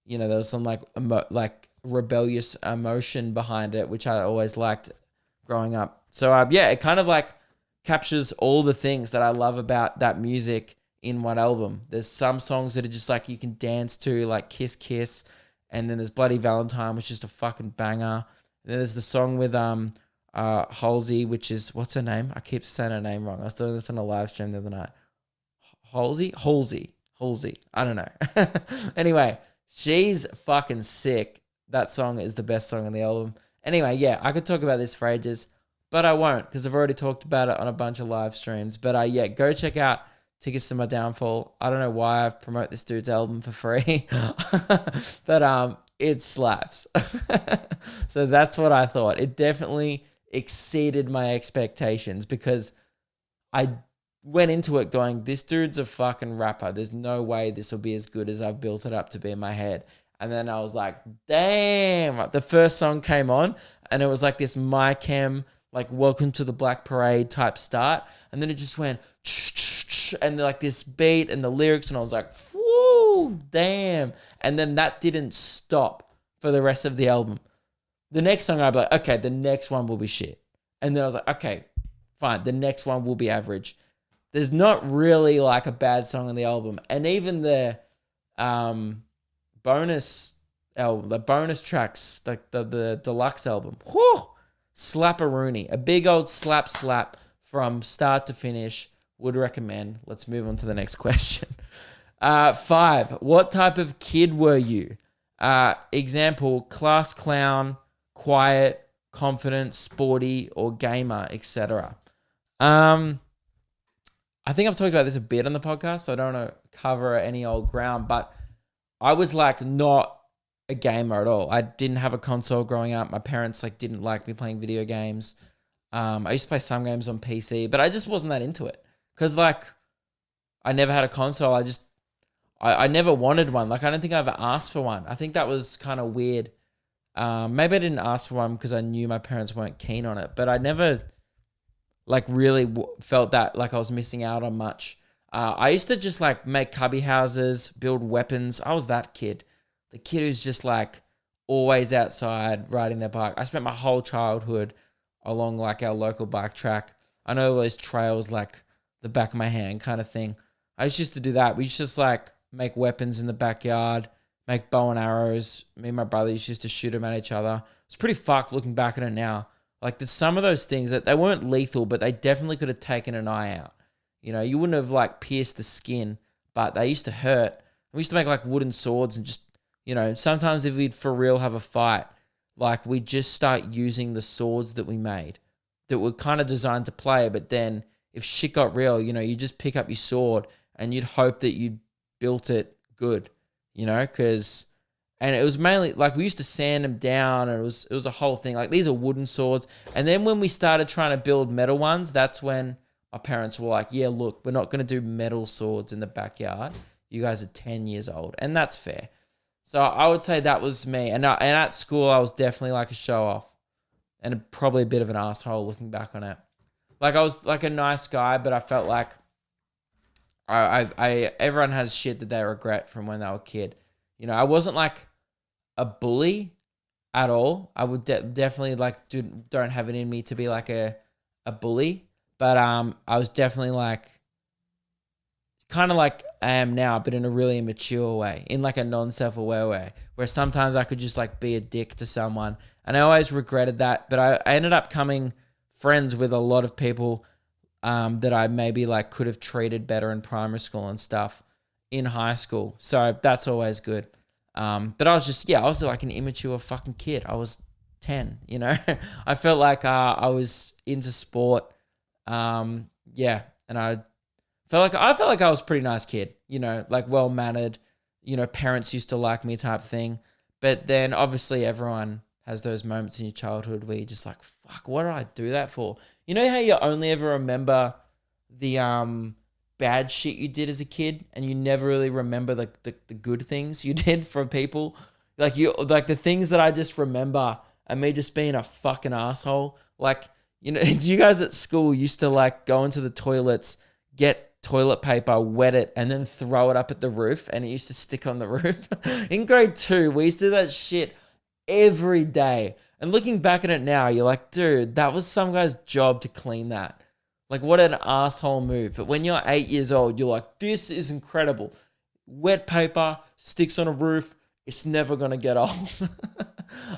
there was some like like rebellious emotion behind it, which I always liked growing up. So yeah, it kind of like captures all the things that I love about that music in one album. There's some songs that are just like you can dance to, like Kiss Kiss, and then there's Bloody Valentine, which is just a fucking banger. And then there's the song with Halsey, which is, what's her name? I keep saying her name wrong. I was doing this on a live stream the other night. Halsey. I don't know. Anyway, she's fucking sick. That song is the best song on the album. Anyway, yeah, I could talk about this for ages, but I won't, because I've already talked about it on a bunch of live streams. But yeah, go check out Tickets to My Downfall. I don't know why I've promoted this dude's album for free, but it slaps. So that's what I thought. It definitely exceeded my expectations, because I went into it going, this dude's a fucking rapper. There's no way this will be as good as I've built it up to be in my head. And then I was like, damn. The first song came on, and it was like this My Chem, like Welcome to the Black Parade type start. And then it just went, and like this beat and the lyrics, and I was like, whoo, damn. And then that didn't stop for the rest of the album. The next song I'd be like, okay, the next one will be shit. And then I was like, okay, fine, the next one will be average. There's not really like a bad song on the album. And even the bonus tracks, like the deluxe album, whew, slap-a-rooney. A big old slap from start to finish. Would recommend. Let's move on to the next question. 5. What type of kid were you? Example, class clown, quiet, confident, sporty, or gamer, etc. I think I've talked about this a bit on the podcast, so I don't want to cover any old ground, but I was like not a gamer at all. I didn't have a console growing up. My parents like didn't like me playing video games. I used to play some games on PC, but I just wasn't that into it, because like I never had a console. I never wanted one. Like I don't think I ever asked for one. I think that was kind of weird. Maybe I didn't ask for one because I knew my parents weren't keen on it, but I never like really felt that like I was missing out on much. I used to just like make cubby houses, build weapons. I was that kid. The kid who's just like always outside riding their bike. I spent my whole childhood along like our local bike track. I know all those trails like the back of my hand kind of thing. I used to do that. We used to just like make weapons in the backyard, make bow and arrows. Me and my brother used to shoot them at each other. It's pretty fucked looking back at it now. Like there's some of those things that they weren't lethal, but they definitely could have taken an eye out. You wouldn't have like pierced the skin, but they used to hurt. We used to make like wooden swords and just, sometimes if we'd for real have a fight, like we'd just start using the swords that we made that were kind of designed to play. But then if shit got real, you just pick up your sword and you'd hope that you built it good, because... And it was mainly like we used to sand them down, and it was a whole thing. Like these are wooden swords. And then when we started trying to build metal ones, that's when our parents were like, yeah, look, we're not going to do metal swords in the backyard. You guys are 10 years old. And that's fair. So I would say that was me. And at school, I was definitely like a show off and probably a bit of an asshole looking back on it. Like I was like a nice guy, but I felt like everyone has shit that they regret from when they were a kid. I wasn't like a bully at all. I would definitely like don't have it in me to be like a bully, but I was definitely like kind of like I am now, but in a really immature way, in like a non-self-aware way, where sometimes I could just like be a dick to someone, and I always regretted that. But I ended up becoming friends with a lot of people that I maybe like could have treated better in primary school and stuff in high school. So that's always good. But I was like an immature fucking kid. I was 10, I felt like I was into sport. And I felt like I was a pretty nice kid, like well-mannered, parents used to like me type thing. But then obviously everyone has those moments in your childhood where you're just like, fuck, what did I do that for? You know how you only ever remember the bad shit you did as a kid, and you never really remember the good things you did for people. Like the things that I just remember and me just being a fucking asshole. Like, you know, you guys at school used to like go into the toilets, get toilet paper, wet it, and then throw it up at the roof, and it used to stick on the roof. In grade 2, we used to do that shit every day. And looking back at it now, you're like, dude, that was some guy's job to clean that. Like, what an asshole move. But when you're 8 years old, you're like, this is incredible. Wet paper, sticks on a roof, it's never going to get old.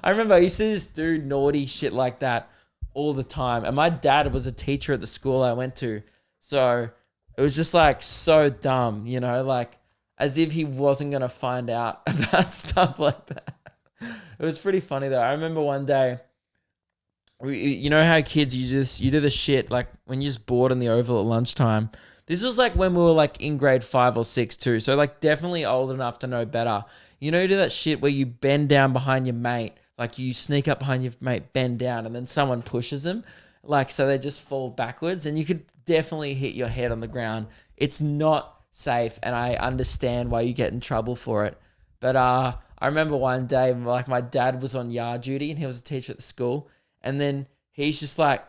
I remember I used to just do naughty shit like that all the time. And my dad was a teacher at the school I went to. So it was just like so dumb, you know, like as if he wasn't going to find out about stuff like that. It was pretty funny though. I remember one day, you know how kids, you do the shit like when you're just bored in the oval at lunchtime. This was like when we were like in grade 5 or 6 too. So like definitely old enough to know better. You know, you do that shit where you bend down behind your mate. Like you sneak up behind your mate, bend down, and then someone pushes them. Like, so they just fall backwards, and you could definitely hit your head on the ground. It's not safe, and I understand why you get in trouble for it. But I remember one day, like my dad was on yard duty, and he was a teacher at the school, and then he's just like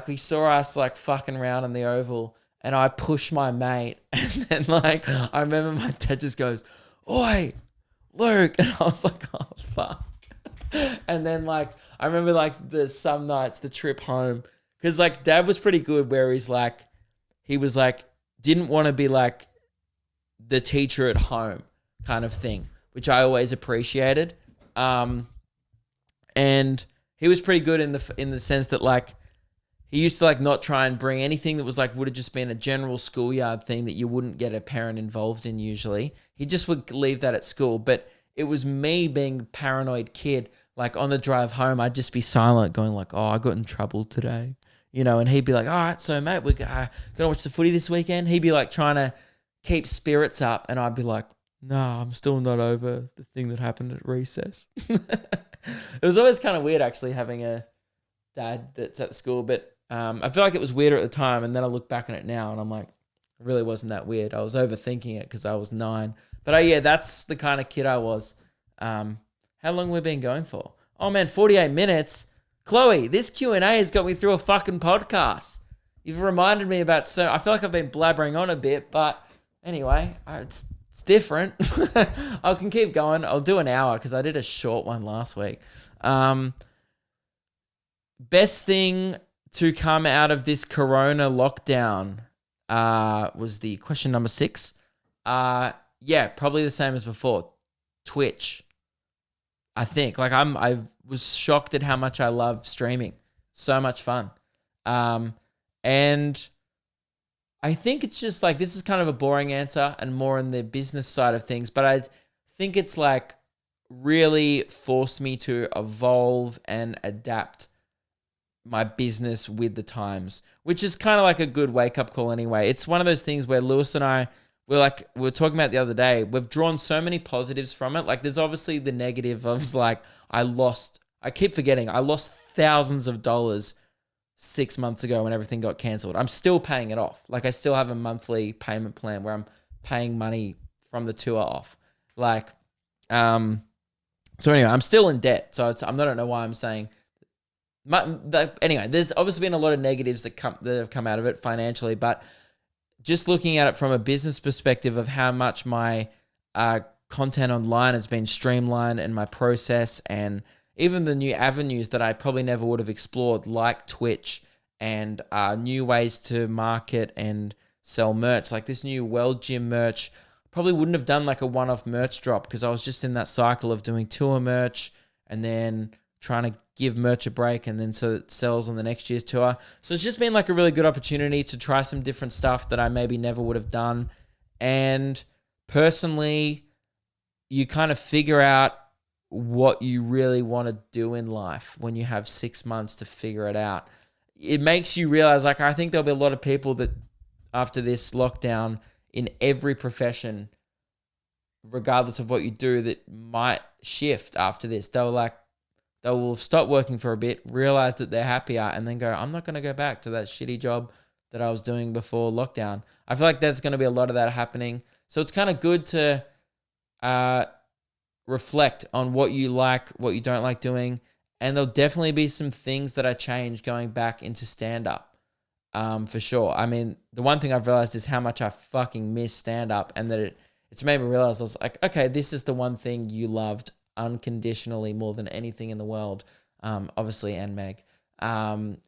we saw us like fucking around in the oval, and I pushed my mate, and then like I remember my dad just goes, "Oi, Luke," and I was like, "Oh fuck." And then like I remember like some nights the trip home, because like dad was pretty good where he was like didn't want to be like the teacher at home kind of thing, which I always appreciated. And he was pretty good in the sense that like he used to like not try and bring anything that was like would have just been a general schoolyard thing that you wouldn't get a parent involved in usually. He just would leave that at school. But it was me being a paranoid kid. Like on the drive home, I'd just be silent going like, oh, I got in trouble today, you know, and he'd be like, all right, so mate, we're going to watch the footy this weekend. He'd be like trying to keep spirits up, and I'd be like, no, I'm still not over the thing that happened at recess. It was always kind of weird actually having a dad that's at school, but I feel like it was weirder at the time, and then I look back on it now and I'm like, it really wasn't that weird. I was overthinking it because I was 9. But yeah, that's the kind of kid I was. How long have we been going for? Oh man, 48 minutes. Chloe, this Q&A has got me through a fucking podcast. You've reminded me about I feel like I've been blabbering on a bit, but anyway, it's different. I can keep going. I'll do an hour because I did a short one last week. Best thing to come out of this corona lockdown was the question number 6. Yeah, probably the same as before. Twitch. I think I was shocked at how much I love streaming. So much fun. And I think it's just like, this is kind of a boring answer and more in the business side of things, but I think it's like really forced me to evolve and adapt my business with the times, which is kind of like a good wake up call anyway. It's one of those things where Lewis and I, we were talking about the other day, we've drawn so many positives from it. Like there's obviously the negative of like, I keep forgetting, I lost thousands of dollars 6 months ago when everything got cancelled. I'm still paying it off. Like I still have a monthly payment plan where I'm paying money from the tour off. Like, so anyway, I'm still in debt. So I don't know why I'm saying, anyway, there's obviously been a lot of negatives that have come out of it financially, but just looking at it from a business perspective of how much my content online has been streamlined and my process, and even the new avenues that I probably never would have explored, like Twitch and new ways to market and sell merch, like this new World Gym merch. Probably wouldn't have done like a one-off merch drop because I was just in that cycle of doing tour merch and then trying to give merch a break, and then so it sells on the next year's tour. So it's just been like a really good opportunity to try some different stuff that I maybe never would have done. And personally, you kind of figure out what you really want to do in life when you have 6 months to figure it out. It makes you realize, like, I think there'll be a lot of people that after this lockdown in every profession, regardless of what you do, that might shift after this. They will stop working for a bit, realize that they're happier, and then go, I'm not going to go back to that shitty job that I was doing before lockdown. I feel like there's going to be a lot of that happening. So it's kind of good to reflect on what you like, what you don't like doing, And there'll definitely be some things that I change going back into stand-up, for sure. I mean, the one thing I've realized is how much I fucking miss stand-up, and that it's made me realize I was like, okay, this is the one thing you loved unconditionally more than anything in the world, obviously, and Meg,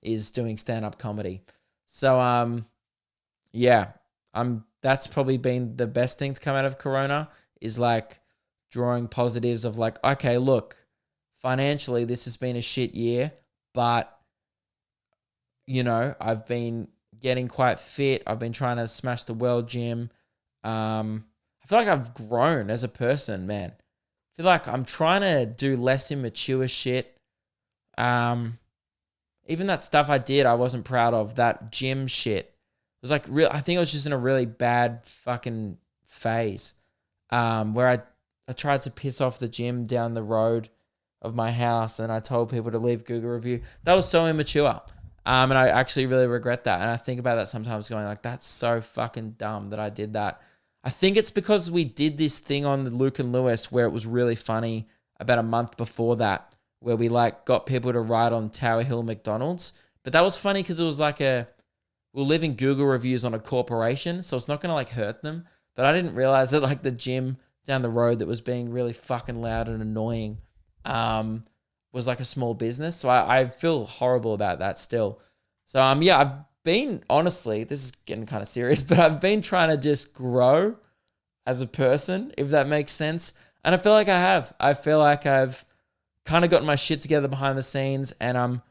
is doing stand-up comedy. So, yeah, that's probably been the best thing to come out of Corona, is like drawing positives of like, okay, look, financially, this has been a shit year, but, you know, I've been getting quite fit. I've been trying to smash the world gym. I feel like I've grown as a person, man. I feel like I'm trying to do less immature shit. Even that stuff I did, I wasn't proud of. That gym shit. It was like real. I think I was just in a really bad fucking phase, where I tried to piss off the gym down the road of my house, and I told people to leave Google review. That was so immature. And I actually really regret that. And I think about that sometimes going like, that's so fucking dumb that I did that. I think it's because we did this thing on the Luke and Lewis where it was really funny about a month before that, where we like got people to write on Tower Hill McDonald's. But that was funny because it was like we're leaving Google reviews on a corporation, so it's not going to like hurt them. But I didn't realize that like the gym down the road that was being really fucking loud and annoying was like a small business. So I feel horrible about that still. So yeah, I've been, honestly, this is getting kind of serious, but I've been trying to just grow as a person, if that makes sense. And I feel like I have. I feel like I've kind of gotten my shit together behind the scenes, and I'm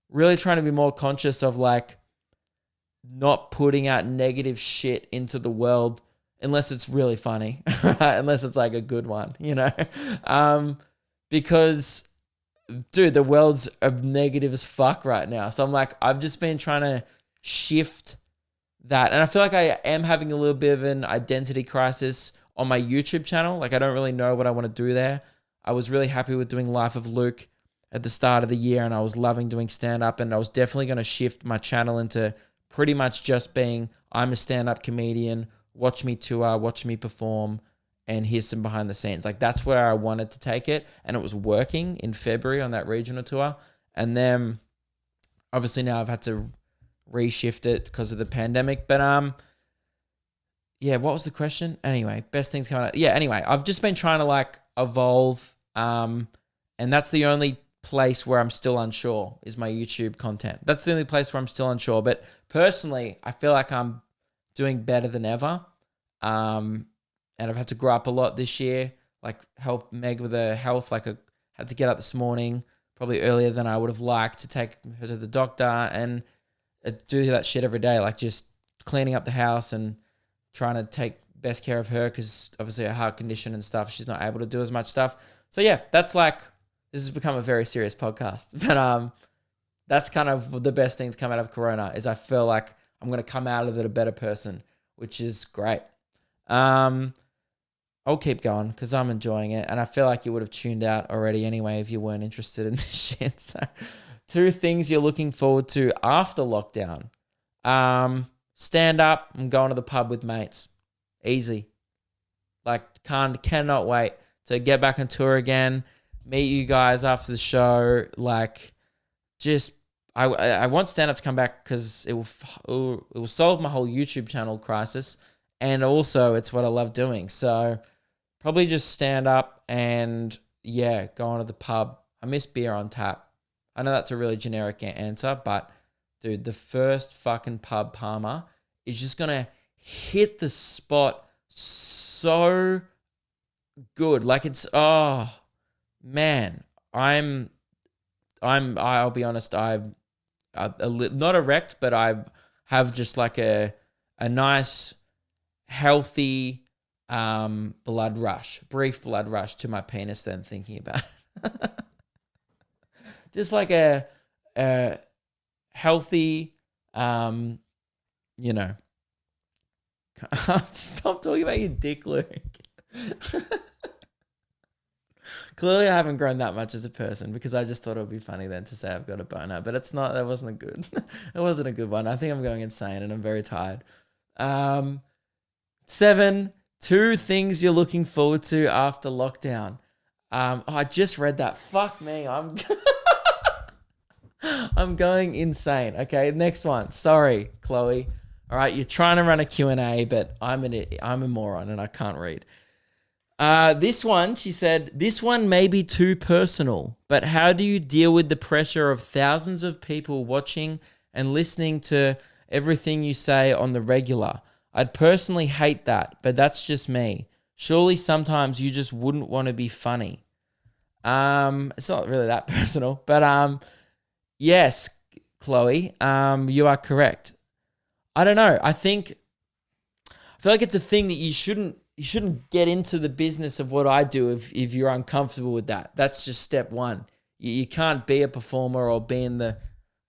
really trying to be more conscious of like not putting out negative shit into the world unless it's really funny, right? Unless it's like a good one, you know? Because, dude, the world's negative as fuck right now. So I'm like, I've just been trying to shift that. And I feel like I am having a little bit of an identity crisis on my YouTube channel. Like, I don't really know what I want to do there. I was really happy with doing Life of Luke at the start of the year, and I was loving doing stand-up, and I was definitely going to shift my channel into pretty much just being, I'm a stand-up comedian, watch me tour, watch me perform, and here's some behind the scenes. Like, that's where I wanted to take it, and it was working in February on that regional tour. And then obviously now I've had to reshift it because of the pandemic. But yeah, what was the question? Anyway, best things coming out. Yeah, anyway, I've just been trying to like evolve, and that's the only place where I'm still unsure is my YouTube content. That's the only place where I'm still unsure. But personally, I feel like I'm doing better than ever. And I've had to grow up a lot this year, like help Meg with her health. Like, I had to get up this morning, probably earlier than I would have liked, to take her to the doctor, and do that shit every day, like just cleaning up the house and trying to take best care of her, because obviously her heart condition and stuff, she's not able to do as much stuff. So yeah, that's like, this has become a very serious podcast, but that's kind of the best thing to come out of Corona, is I feel like I'm going to come out of it a better person, which is great. I'll keep going because I'm enjoying it, and I feel like you would have tuned out already anyway if you weren't interested in this shit. So, 2 things you're looking forward to after lockdown. Stand up and going to the pub with mates. Easy. Like, cannot wait to get back on tour again, meet you guys after the show. Like, just, I want stand up to come back because it will solve my whole YouTube channel crisis, and also it's what I love doing. So probably just stand up and, yeah, going to the pub. I miss beer on tap. I know that's a really generic answer, but, dude, the first fucking pub Palmer is just going to hit the spot so good. Like, it's, oh, man. I'll be honest, I'm not erect, but I have just like a nice, healthy blood rush, brief blood rush to my penis then thinking about it. Just like a healthy, you know. Stop talking about your dick, Luke. Clearly I haven't grown that much as a person, because I just thought it would be funny then to say I've got a boner, but it's not. That wasn't a good. It wasn't a good one. I think I'm going insane and I'm very tired. 7, 2 things you're looking forward to after lockdown. I just read that. Fuck me. I'm going insane. Okay, next one. Sorry, Chloe. All right, you're trying to run a Q&A, but I'm a moron and I can't read. This one, she said, this one may be too personal, but how do you deal with the pressure of thousands of people watching and listening to everything you say on the regular? I'd personally hate that, but that's just me. Surely sometimes you just wouldn't want to be funny. It's not really that personal, but yes, Chloe, you are correct. I don't know. I feel like it's a thing that you shouldn't get into the business of what I do if you're uncomfortable with that. That's just step one. You can't be a performer or be in the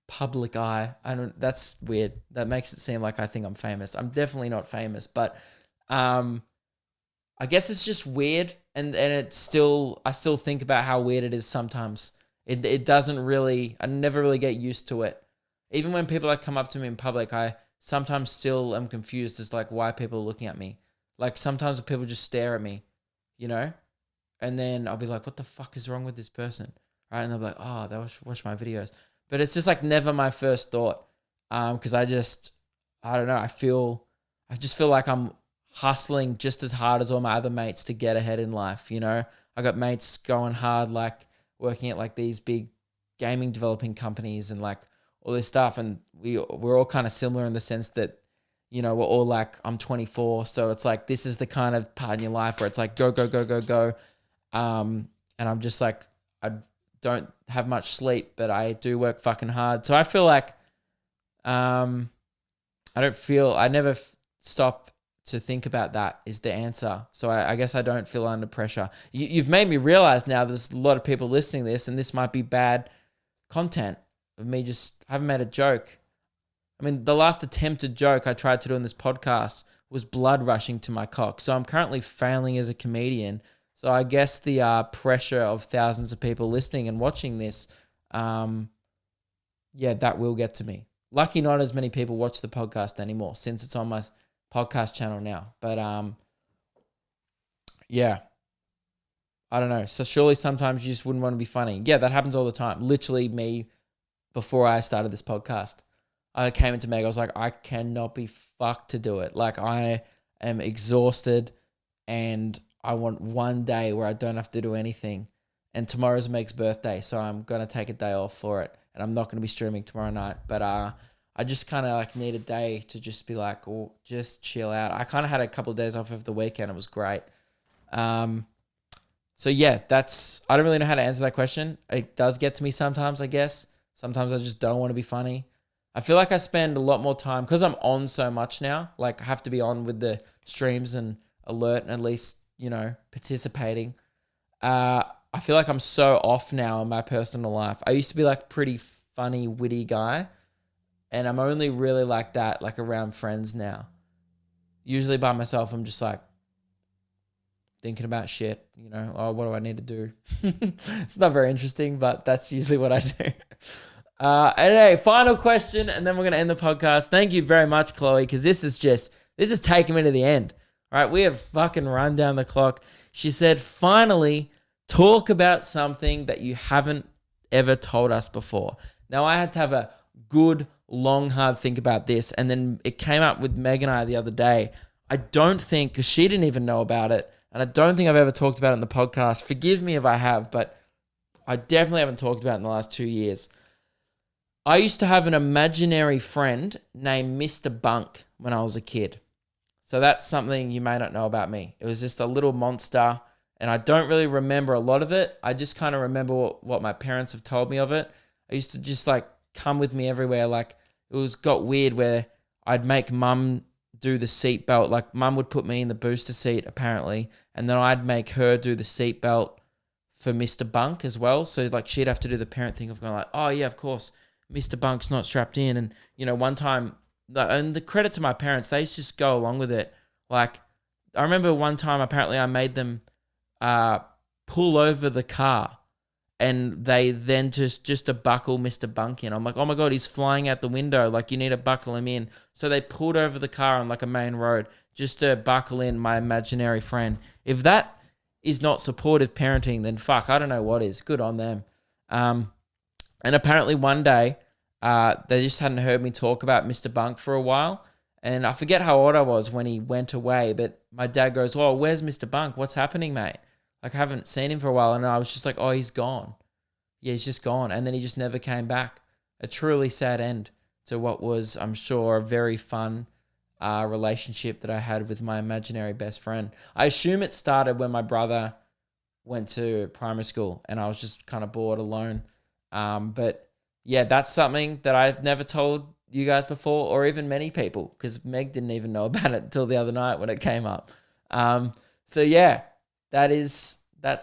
public eye. That's weird. That makes it seem like I think I'm famous. I'm definitely not famous, but I guess it's just weird, and I still think about how weird it is sometimes. It doesn't really, I never really get used to it. Even when people come up to me in public, I sometimes still am confused as like why people are looking at me. Like sometimes people just stare at me, and then I'll be like, what the fuck is wrong with this person? Right? And they'll be like, oh, they watch my videos. But it's just like never my first thought. Because I don't know, I just feel like I'm hustling just as hard as all my other mates to get ahead in life. I got mates going hard, like working at like these big gaming developing companies and like all this stuff. And we're all kind of similar in the sense that, we're all like, I'm 24. So it's like, this is the kind of part in your life where it's like, go, go, go, go, go. And I'm just like, I don't have much sleep, but I do work fucking hard. So I feel like, I never stop to think about that is the answer. So I guess I don't feel under pressure. You've made me realize now there's a lot of people listening to this, and this might be bad content of me just haven't made a joke. I mean, the last attempted joke I tried to do in this podcast was blood rushing to my cock. So I'm currently failing as a comedian. So I guess the pressure of thousands of people listening and watching this, that will get to me. Lucky not as many people watch the podcast anymore since it's on my podcast channel now. But I don't know. So surely sometimes you just wouldn't want to be funny. Yeah, that happens all the time. Literally me before I started this podcast. I came into Meg, I was like, I cannot be fucked to do it. Like I am exhausted and I want one day where I don't have to do anything. And tomorrow's Meg's birthday, so I'm going to take a day off for it. And I'm not going to be streaming tomorrow night. But I just kind of like need a day to just be like, oh, just chill out. I kind of had a couple of days off of the weekend. It was great. So yeah, I don't really know how to answer that question. It does get to me sometimes, I guess. Sometimes I just don't want to be funny. I feel like I spend a lot more time because I'm on so much now. Like I have to be on with the streams and alert and at least, participating. I feel like I'm so off now in my personal life. I used to be like pretty funny, witty guy. And I'm only really like that, like around friends now. Usually by myself, I'm just like thinking about shit, oh, what do I need to do? It's not very interesting, but that's usually what I do. Anyway, final question, and then we're going to end the podcast. Thank you very much, Chloe, because this is taking me to the end. All right, we have fucking run down the clock. She said, finally, talk about something that you haven't ever told us before. Now, I had to have a good, long, hard think about this, and then it came up with Meg and I the other day. I don't think, because she didn't even know about it, and I don't think I've ever talked about it in the podcast. Forgive me if I have, but I definitely haven't talked about it in the last 2 years. I used to have an imaginary friend named Mr. Bunk when I was a kid. So that's something you may not know about me. It was just a little monster, and I don't really remember a lot of it. I just kind of remember what my parents have told me of it. I used to just like come with me everywhere. Like got weird where I'd make mum do the seat belt. Like mum would put me in the booster seat apparently, and then I'd make her do the seat belt for Mr. Bunk as well. So like she'd have to do the parent thing of going like, oh yeah, of course, Mr. Bunk's not strapped in. And one time, and the credit to my parents, they used to just go along with it. Like I remember one time apparently I made them pull over the car, and they then just to buckle Mr. Bunk in. I'm like, oh my God, he's flying out the window. Like you need to buckle him in. So they pulled over the car on like a main road just to buckle in my imaginary friend. If that is not supportive parenting, then fuck, I don't know what is. Good on them. And apparently one day, they just hadn't heard me talk about Mr. Bunk for a while. And I forget how old I was when he went away, but my dad goes, "Oh, where's Mr. Bunk? What's happening, mate? Like, I haven't seen him for a while." And I was just like, "Oh, he's gone. Yeah, he's just gone." And then he just never came back. A truly sad end to what was, I'm sure, a very fun relationship that I had with my imaginary best friend. I assume it started when my brother went to primary school and I was just kind of bored alone. But yeah, that's something that I've never told you guys before, or even many people, because Meg didn't even know about it until the other night when it came up. So yeah, that's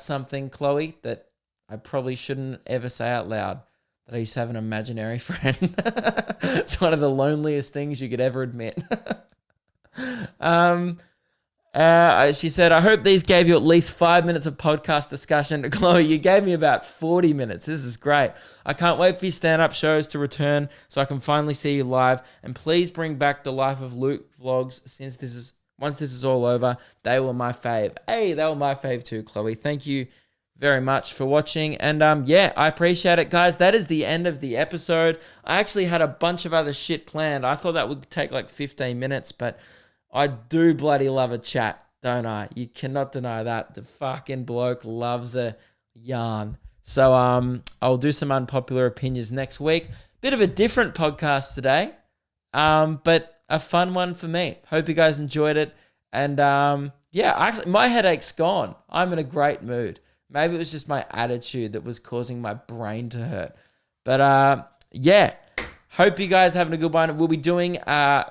something, Chloe, that I probably shouldn't ever say out loud, that I used to have an imaginary friend. It's one of the loneliest things you could ever admit. She said, "I hope these gave you at least 5 minutes of podcast discussion." Chloe, you gave me about 40 minutes. This is great. I can't wait for your stand-up shows to return so I can finally see you live. And please bring back the Life of Luke vlogs once this is all over. They were my fave. Hey, they were my fave too, Chloe. Thank you very much for watching. And yeah, I appreciate it, guys. That is the end of the episode. I actually had a bunch of other shit planned. I thought that would take like 15 minutes, but I do bloody love a chat, don't I? You cannot deny that. The fucking bloke loves a yarn. So I'll do some unpopular opinions next week. Bit of a different podcast today, but a fun one for me. Hope you guys enjoyed it. And yeah, actually, my headache's gone. I'm in a great mood. Maybe it was just my attitude that was causing my brain to hurt. But yeah, hope you guys are having a good one. We'll be doing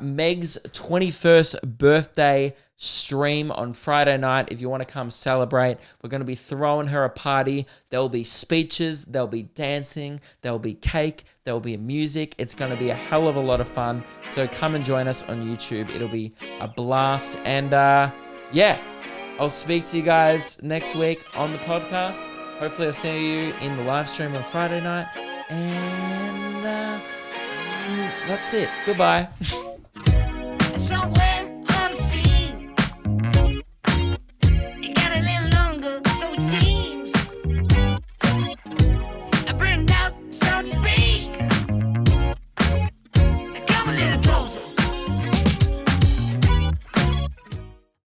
Meg's 21st birthday stream on Friday night. If you want to come celebrate, we're going to be throwing her a party. There'll be speeches, there'll be dancing, there'll be cake, there'll be music. It's going to be a hell of a lot of fun. So come and join us on YouTube. It'll be a blast. And yeah, I'll speak to you guys next week on the podcast. Hopefully I'll see you in the live stream on Friday night. And that's it. Goodbye.